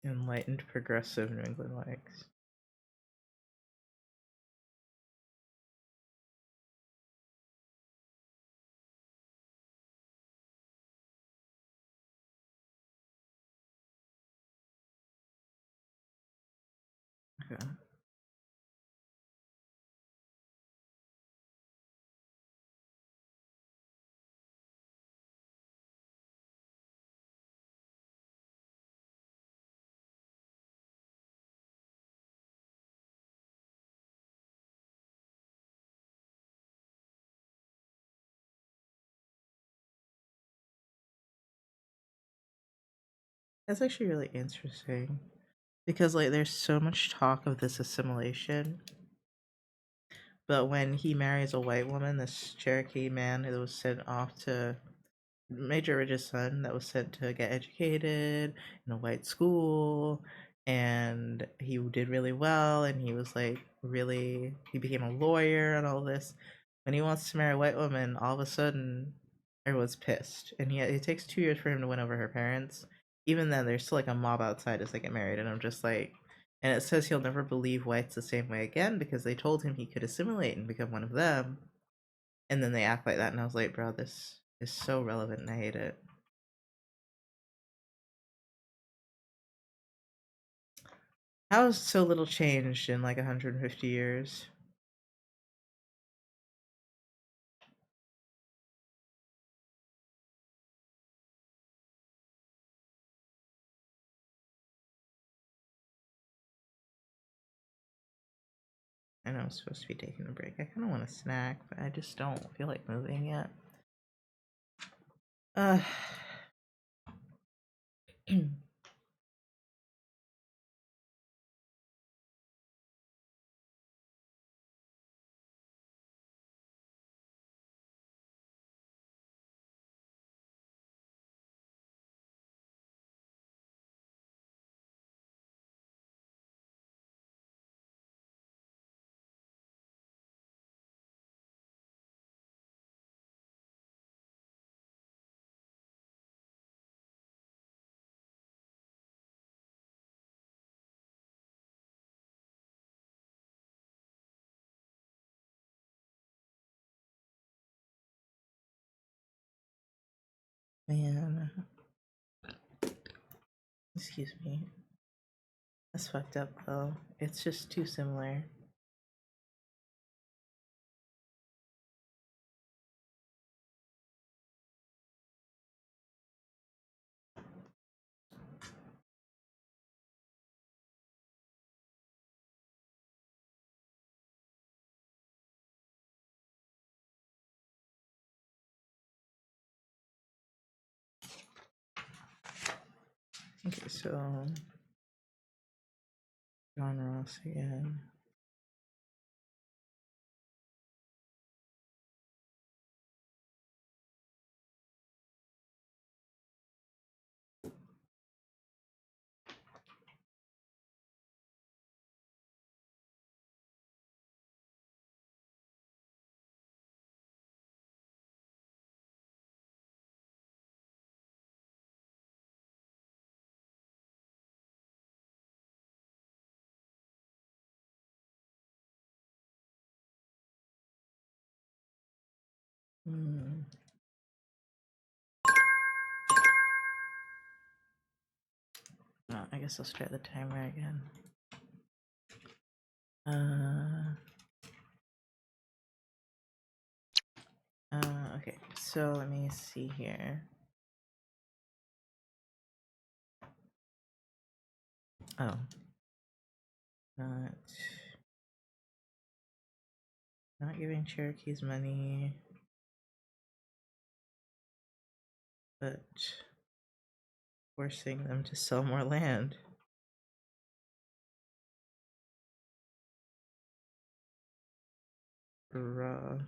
Enlightened progressive New England likes. Okay. That's actually really interesting because like there's so much talk of this assimilation, but when he marries a white woman, this Cherokee man who was sent off to Major Ridge's son that was sent to get educated in a white school, and he did really well, and he was like really he became a lawyer and all this. When he wants to marry a white woman, all of a sudden everyone's pissed, and it takes 2 years for him to win over her parents. Even then, there's still like a mob outside as they get married, and I'm just like, and it says he'll never believe whites the same way again because they told him he could assimilate and become one of them, and then they act like that, and I was like, bro, this is so relevant, and I hate it. How has so little changed in like 150 years? I know I'm supposed to be taking a break. I kind of want a snack, but I just don't feel like moving yet. Uh, man, excuse me. That's fucked up though. It's just too similar. Okay, so John Ross again. Hmm. Oh, I guess I'll start the timer again. Uh, okay, so let me see here. Oh, not not giving Cherokees money, but forcing them to sell more land. Bruh.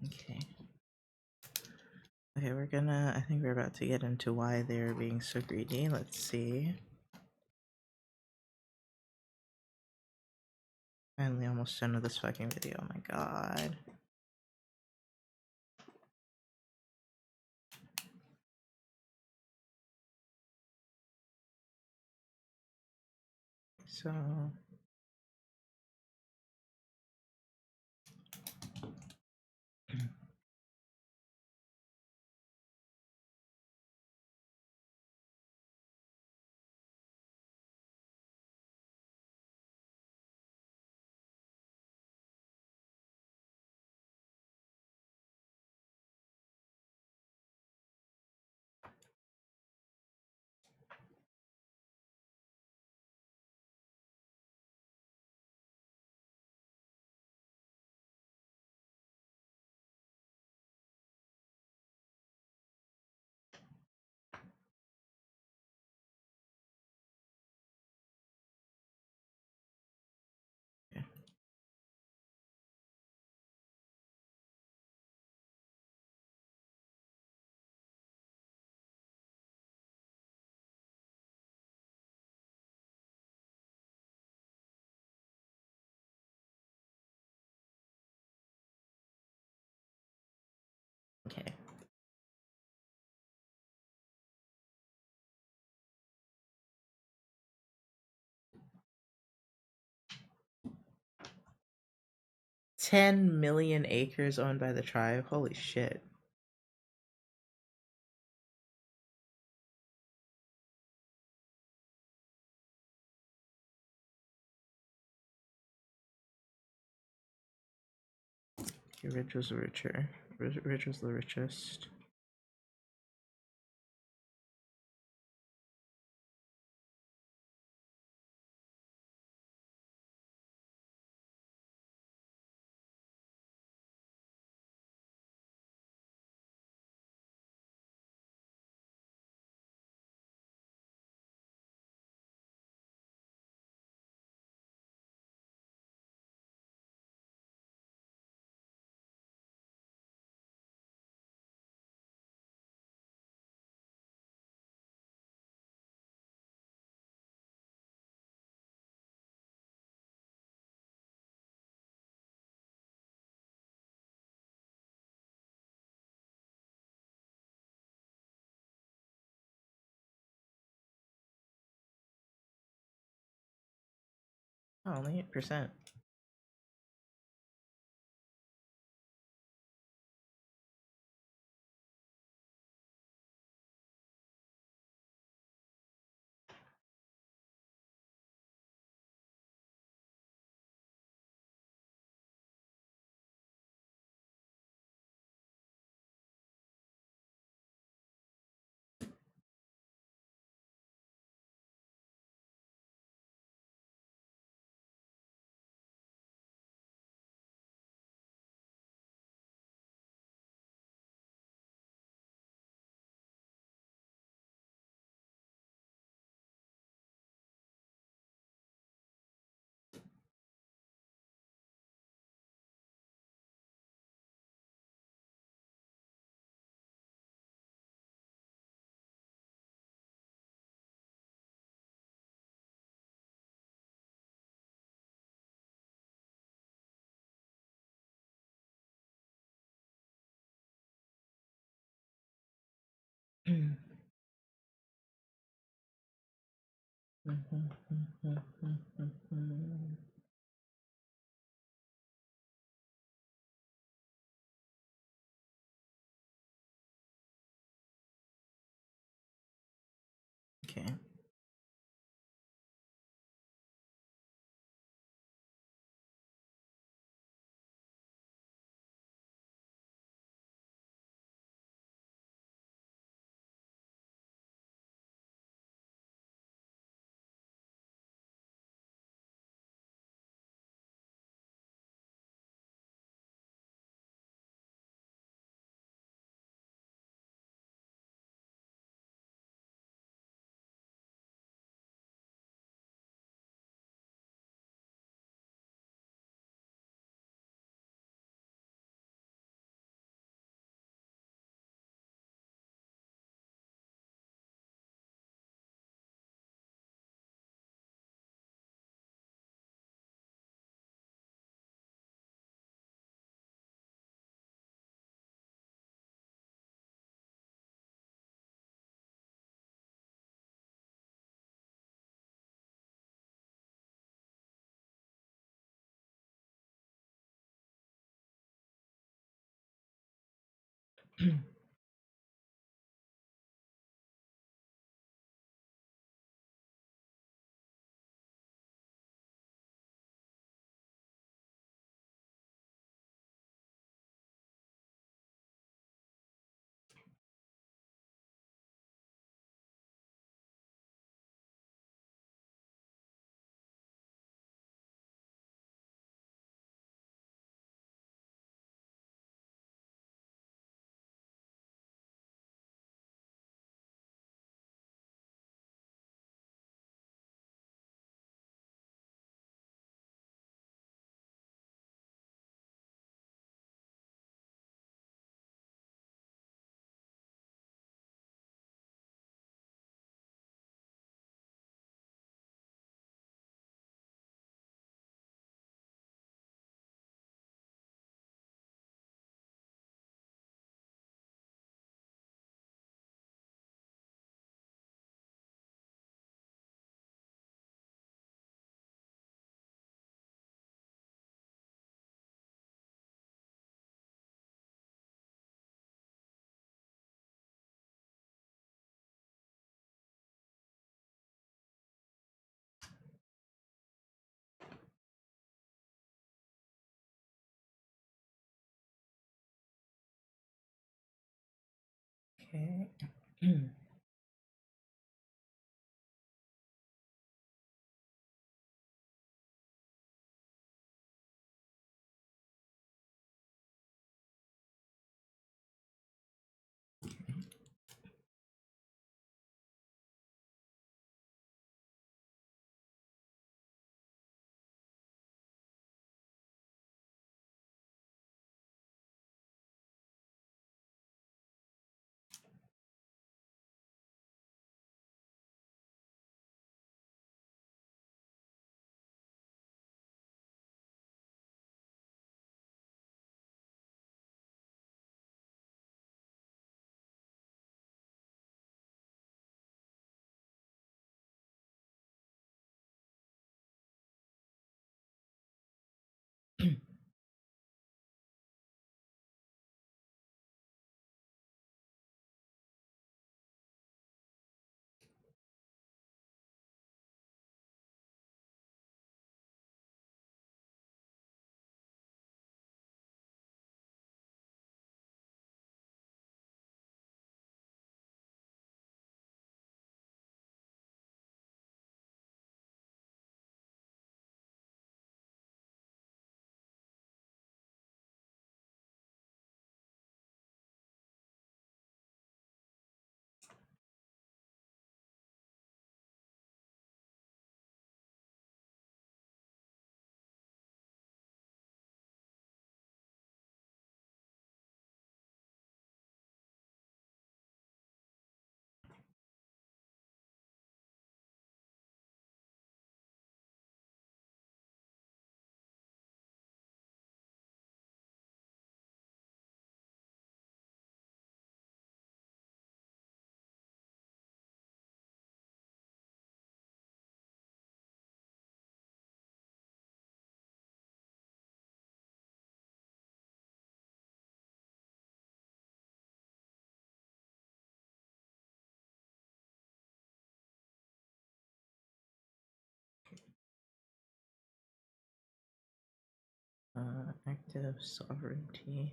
Okay. Okay, I think we're about to get into why they're being so greedy. Let's see. Finally almost done with this fucking video, oh my god. So... Okay. 10 million acres owned by the tribe? Holy shit. Okay, Rich was richer. Rich was the richest. Oh, only 8%. Okay. Okay. Active sovereignty.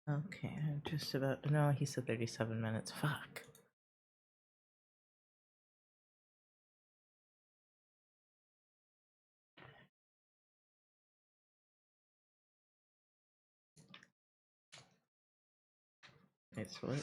Okay, I'm just about. No, he said 37 minutes. Fuck. It's what?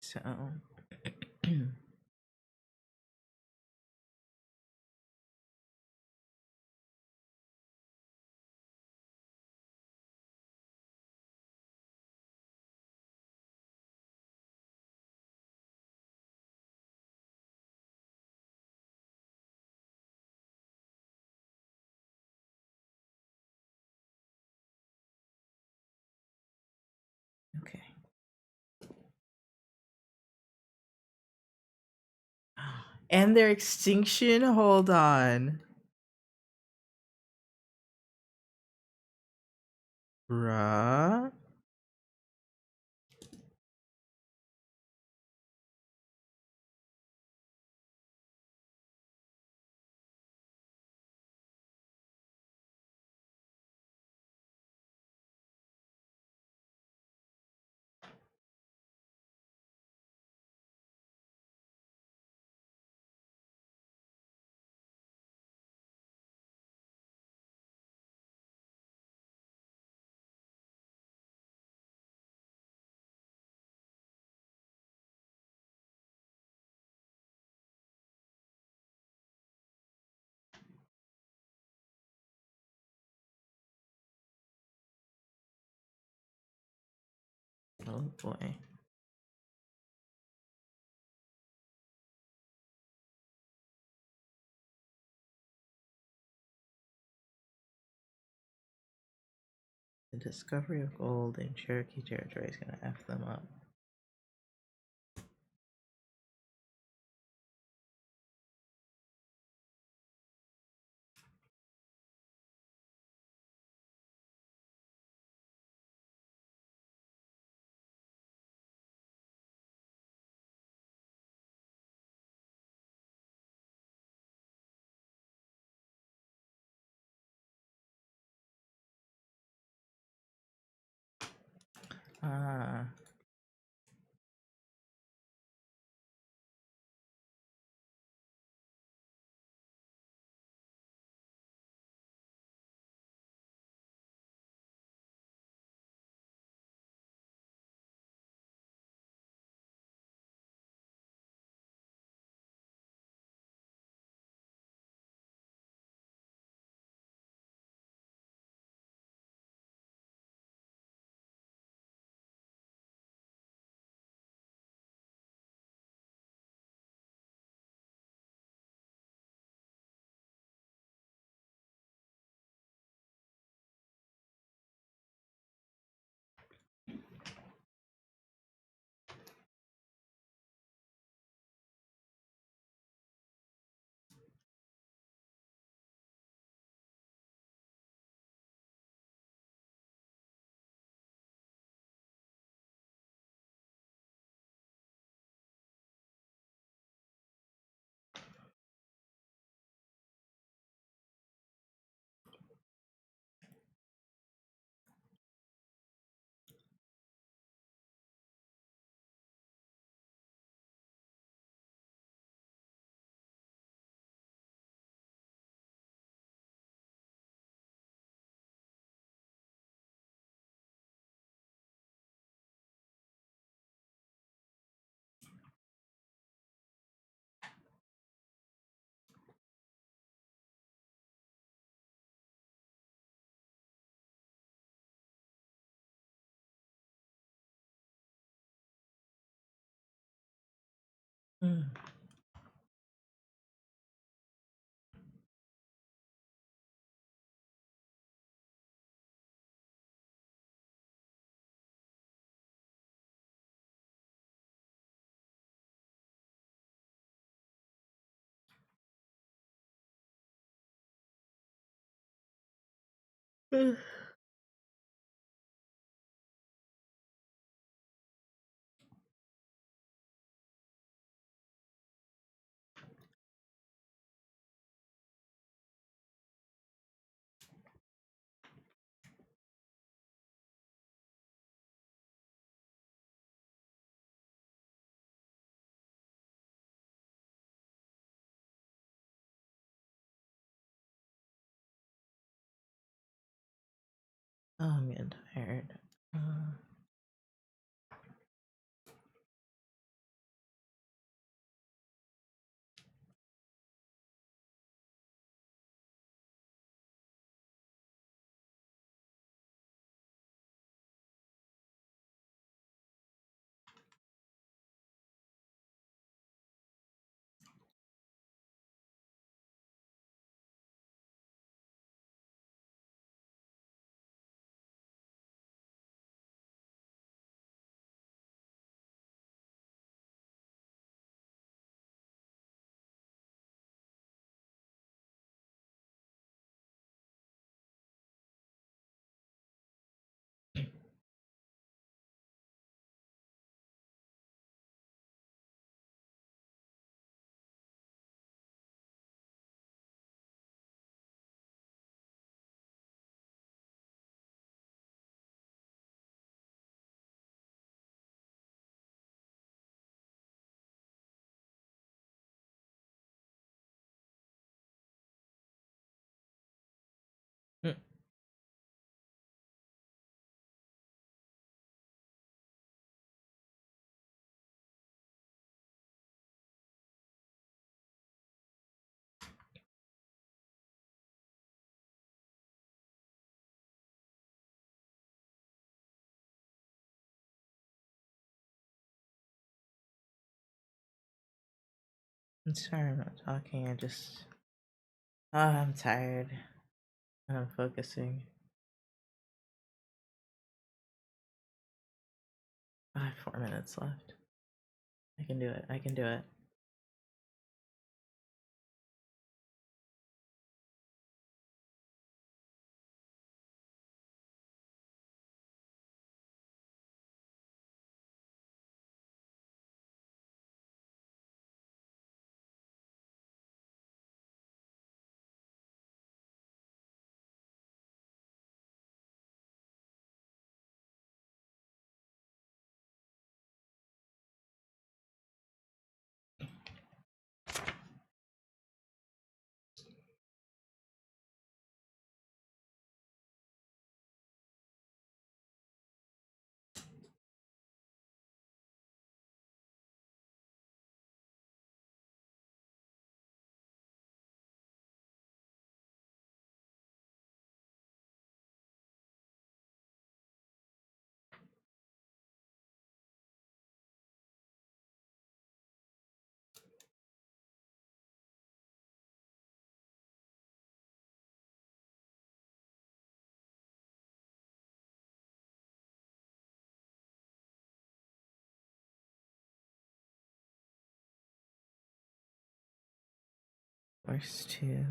So. Okay. And their extinction? Hold on. Bruh. Oh boy. The discovery of gold in Cherokee territory is gonna F them up. Ah. Hmm. Oh, I'm getting tired. Mm. I'm sorry I'm not talking. I'm tired. I'm focusing. I have 4 minutes left. I can do it. I can do it. Where's two?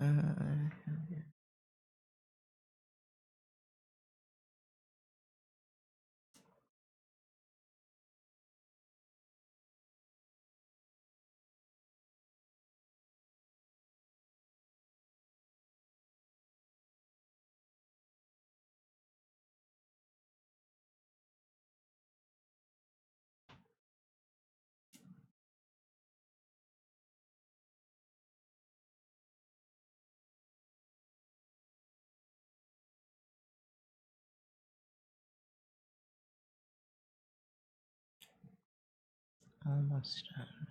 Uh, almost done.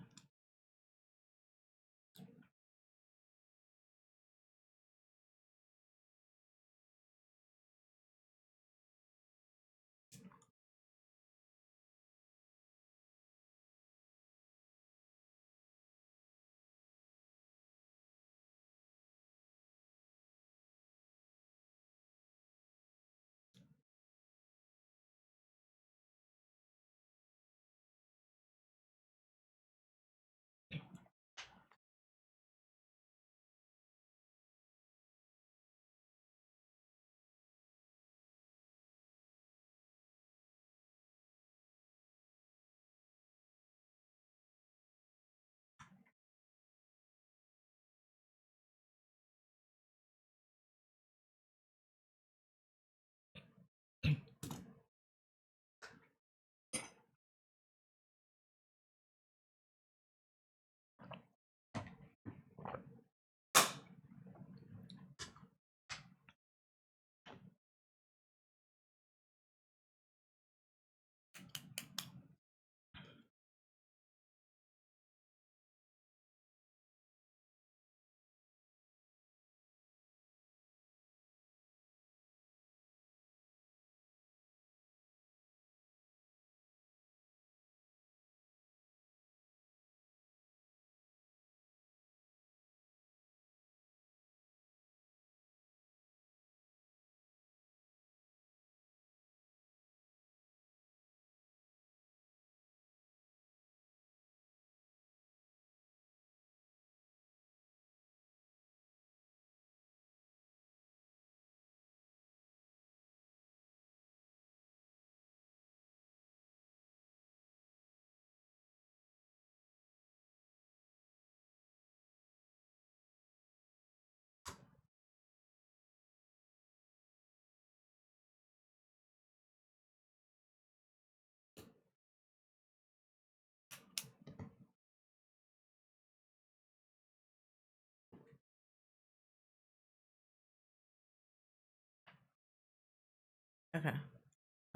Okay.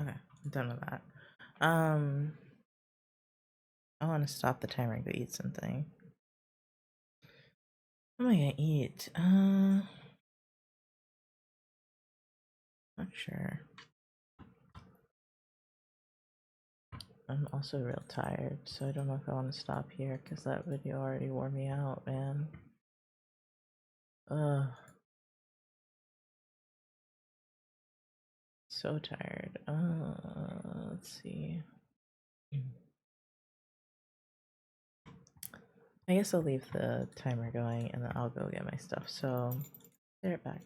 Okay. I'm done with that. I want to stop the timer and go eat something. What am I gonna eat? Not sure. I'm also real tired, so I don't know if I want to stop here because that video already wore me out, man. Ugh. So tired. Let's see. I guess I'll leave the timer going and then I'll go get my stuff. So, be right back.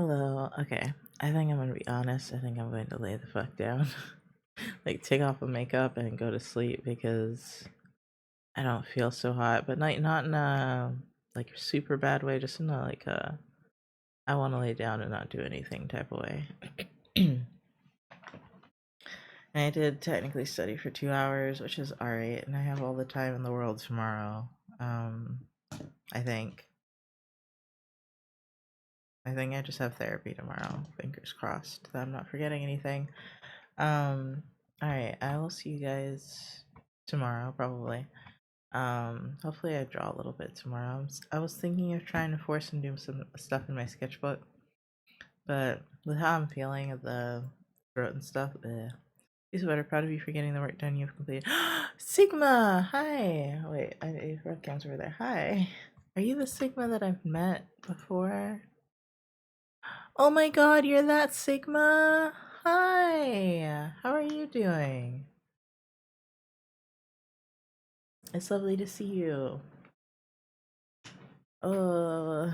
Hello. Okay. I think I'm gonna be honest. I think I'm going to lay the fuck down. Like, take off the makeup and go to sleep because I don't feel so hot. But not in a like super bad way, just in a like a I want to lay down and not do anything type of way. And I did technically study for 2 hours, which is alright, and I have all the time in the world tomorrow. Um, I think. I just have therapy tomorrow. Fingers crossed that I'm not forgetting anything. Um, alright, I will see you guys tomorrow, probably. Hopefully I draw a little bit tomorrow. I was thinking of trying to force and do some stuff in my sketchbook, but with how I'm feeling of the throat and stuff, He's better proud of you for getting the work done you've completed. Sigma! Hi! Wait, webcam's over there. Hi! Are you the Sigma that I've met before? Oh my god, you're that Sigma! Hi! How are you doing? It's lovely to see you. Oh,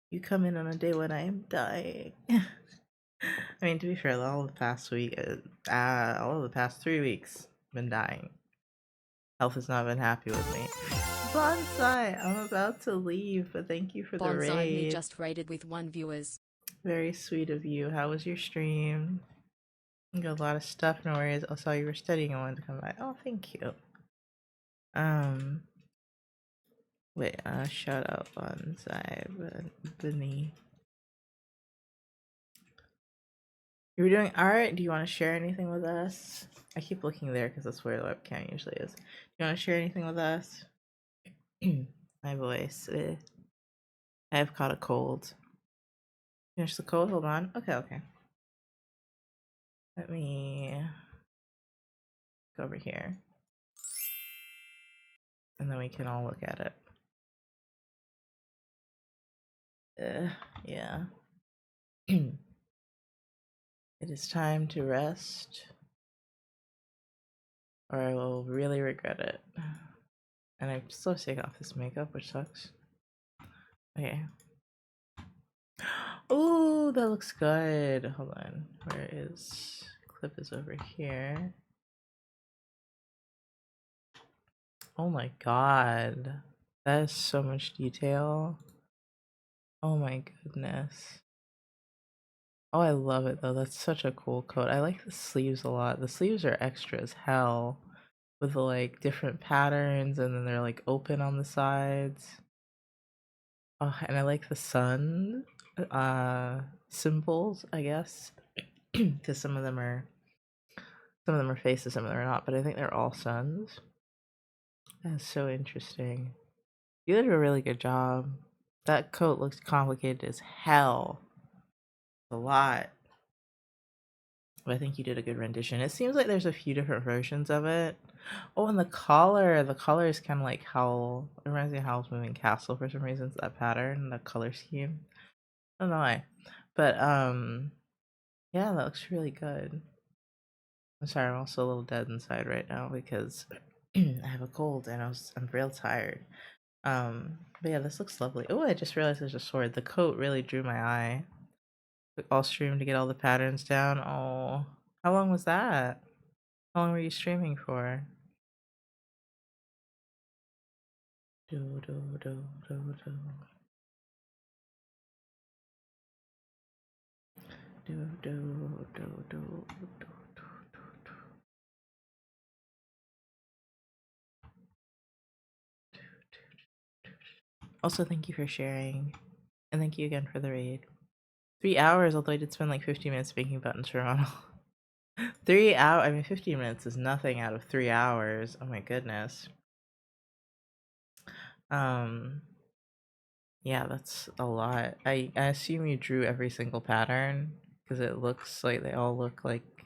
you come in on a day when I am dying. I mean, to be fair, all the past week, all of the past 3 weeks, I've been dying. Health has not been happy with me. Bonsai, I'm about to leave, but thank you for the Bonsai me raid. just raided with 1 viewers. Very sweet of you. How was your stream? You got a lot of stuff, no worries. I saw you were studying. I wanted to come by. Oh, thank you. Wait, shout out Bonsai, Benny. You were doing art? Do you want to share anything with us? I keep looking there because that's where the webcam usually is. Do you want to share anything with us? My voice. I have caught a cold. Finish the cold? Hold on. Okay. Let me go over here. And then we can all look at it. Yeah. It is time to rest, or I will really regret it. And I'm still taking off this makeup, which sucks. Okay. Oh, that looks good. Hold on. Where is clip is over here. Oh my god. That is so much detail. Oh my goodness. Oh, I love it though. That's such a cool coat. I like the sleeves a lot. The sleeves are extra as hell with the like different patterns and then they're like open on the sides. Oh, and I like the sun symbols, I guess. Because some of them are faces, some of them are not, but I think they're all suns. That's so interesting. You did a really good job. That coat looks complicated as hell. A lot. But I think you did a good rendition. It seems like there's a few different versions of it. Oh, and the collar. The collar is kind of like Howl. It reminds me of Howl's Moving Castle for some reason. It's that pattern, the color scheme. I don't know why. But, yeah, that looks really good. I'm sorry, I'm also a little dead inside right now because I have a cold and I'm real tired. But yeah, this looks lovely. Oh, I just realized there's a sword. The coat really drew my eye. Took all stream to get all the patterns down. Oh, how long was that? How long were you streaming for? Do do do do do do do do do do. Also, thank you for sharing, and thank you again for the raid. 3 hours, although I did spend like 15 minutes making buttons for Ronald. 3 hours. I mean, 15 minutes is nothing out of 3 hours. Oh my goodness. Um, yeah, that's a lot. I assume you drew every single pattern because it looks like they all look like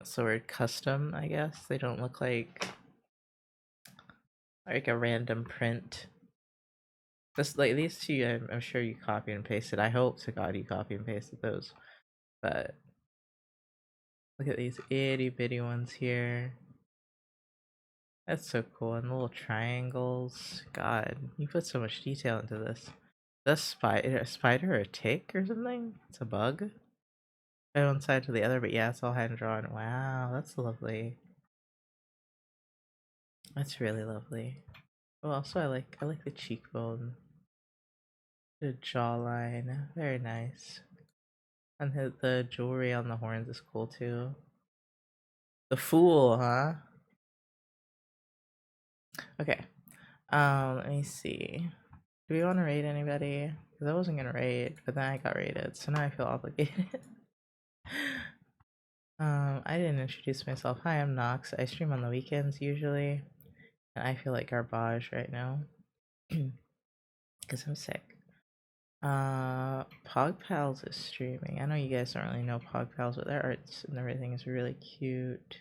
sort of custom. I guess they don't look like a random print. Just like these two, I'm sure you copy and pasted. I hope to God you copy and pasted those. But look at these itty bitty ones here. That's so cool. And the little triangles. God, you put so much detail into this. The spider or a tick or something? It's a bug? By one side to the other, but yeah, it's all hand drawn. Wow, that's lovely. That's really lovely. Oh, also I like the cheekbone, the jawline, very nice. And the jewelry on the horns is cool too. The fool, huh? Okay. Let me see. Do we want to raid anybody? Because I wasn't gonna raid, but then I got raided, so now I feel obligated. I didn't introduce myself. Hi, I'm Nox. I stream on the weekends usually, and I feel like garbage right now because I'm sick. Pog Pals is streaming. I know you guys don't really know Pog Pals, but their arts and everything is really cute.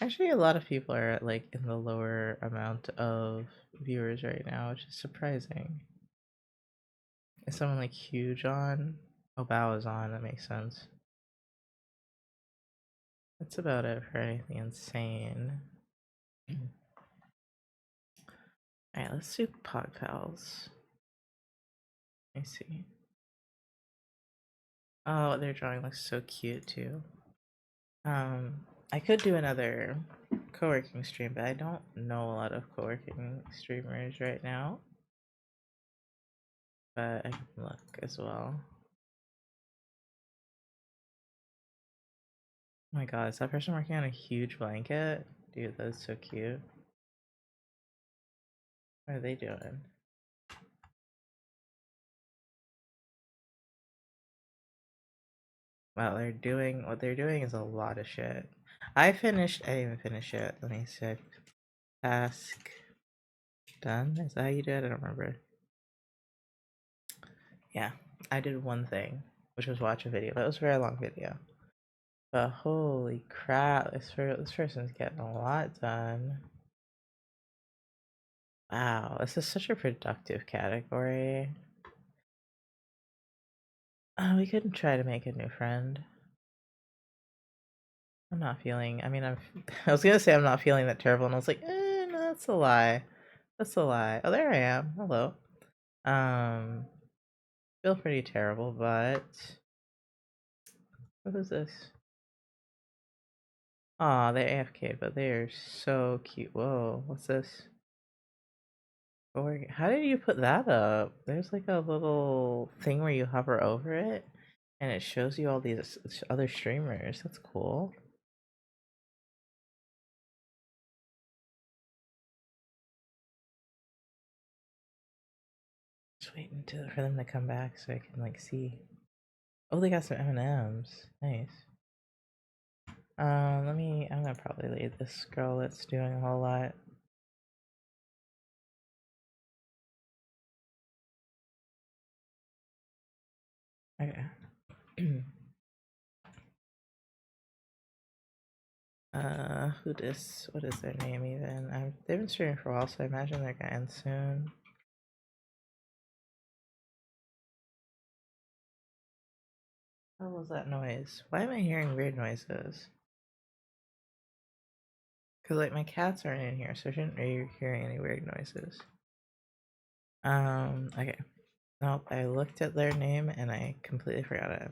Actually, a lot of people are like in the lower amount of viewers right now, which is surprising. Is someone like huge on? Oh, Bao is on. That makes sense. That's about it for anything insane. Alright, let's do Pog Pals. Let me see. Oh, their drawing looks so cute too. I could do another co-working stream, but I don't know a lot of co-working streamers right now. But I can look as well. Oh my god, is that person working on a huge blanket? Dude, that's so cute. What are they doing? Wow, what they're doing is a lot of shit. I didn't even finish it. Let me see. Task done? Is that how you do it? I don't remember. Yeah, I did one thing, which was watch a video. That was a very long video. But holy crap, this person's getting a lot done. Wow, this is such a productive category. We couldn't try to make a new friend. I'm not feeling. I mean, I was gonna say I'm not feeling that terrible, and I was like, no, that's a lie. That's a lie. Oh, there I am. Hello. Um, feel pretty terrible, but what is this? Aw, they're AFK, but they are so cute. Whoa, what's this? How did you put that up? There's like a little thing where you hover over it, and it shows you all these other streamers. That's cool. Just waiting for them to come back so I can like see. Oh, they got some M&Ms. Nice. I'm gonna probably leave this girl that's doing a whole lot. Okay. What is their name even? They've been streaming for a while, so I imagine they're gonna end soon. What was that noise? Why am I hearing weird noises? Because, like, my cats aren't in here, so I shouldn't be hearing any weird noises. Okay. Nope, I looked at their name and I completely forgot it.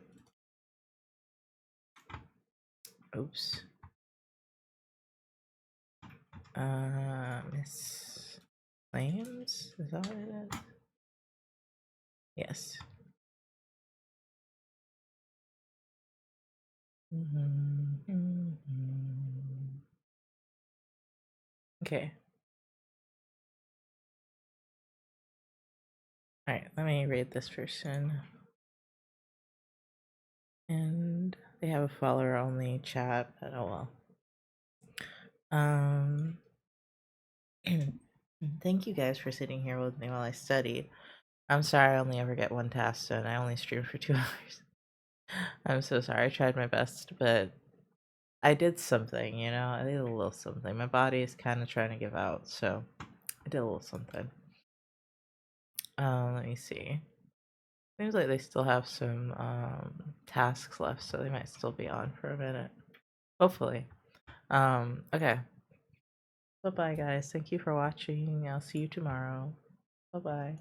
Oops. Miss Flames? Is that what it is? Yes. Okay. Alright, let me read this person. And they have a follower only chat, but oh well. Thank you guys for sitting here with me while I study. I'm sorry I only ever get one task done. I only stream for 2 hours. I'm so sorry. I tried my best, but I did something, you know? I did a little something. My body is kind of trying to give out, so I did a little something. Let me see. Seems like they still have some tasks left, so they might still be on for a minute. Hopefully. Okay. Bye bye, guys. Thank you for watching. I'll see you tomorrow. Bye bye.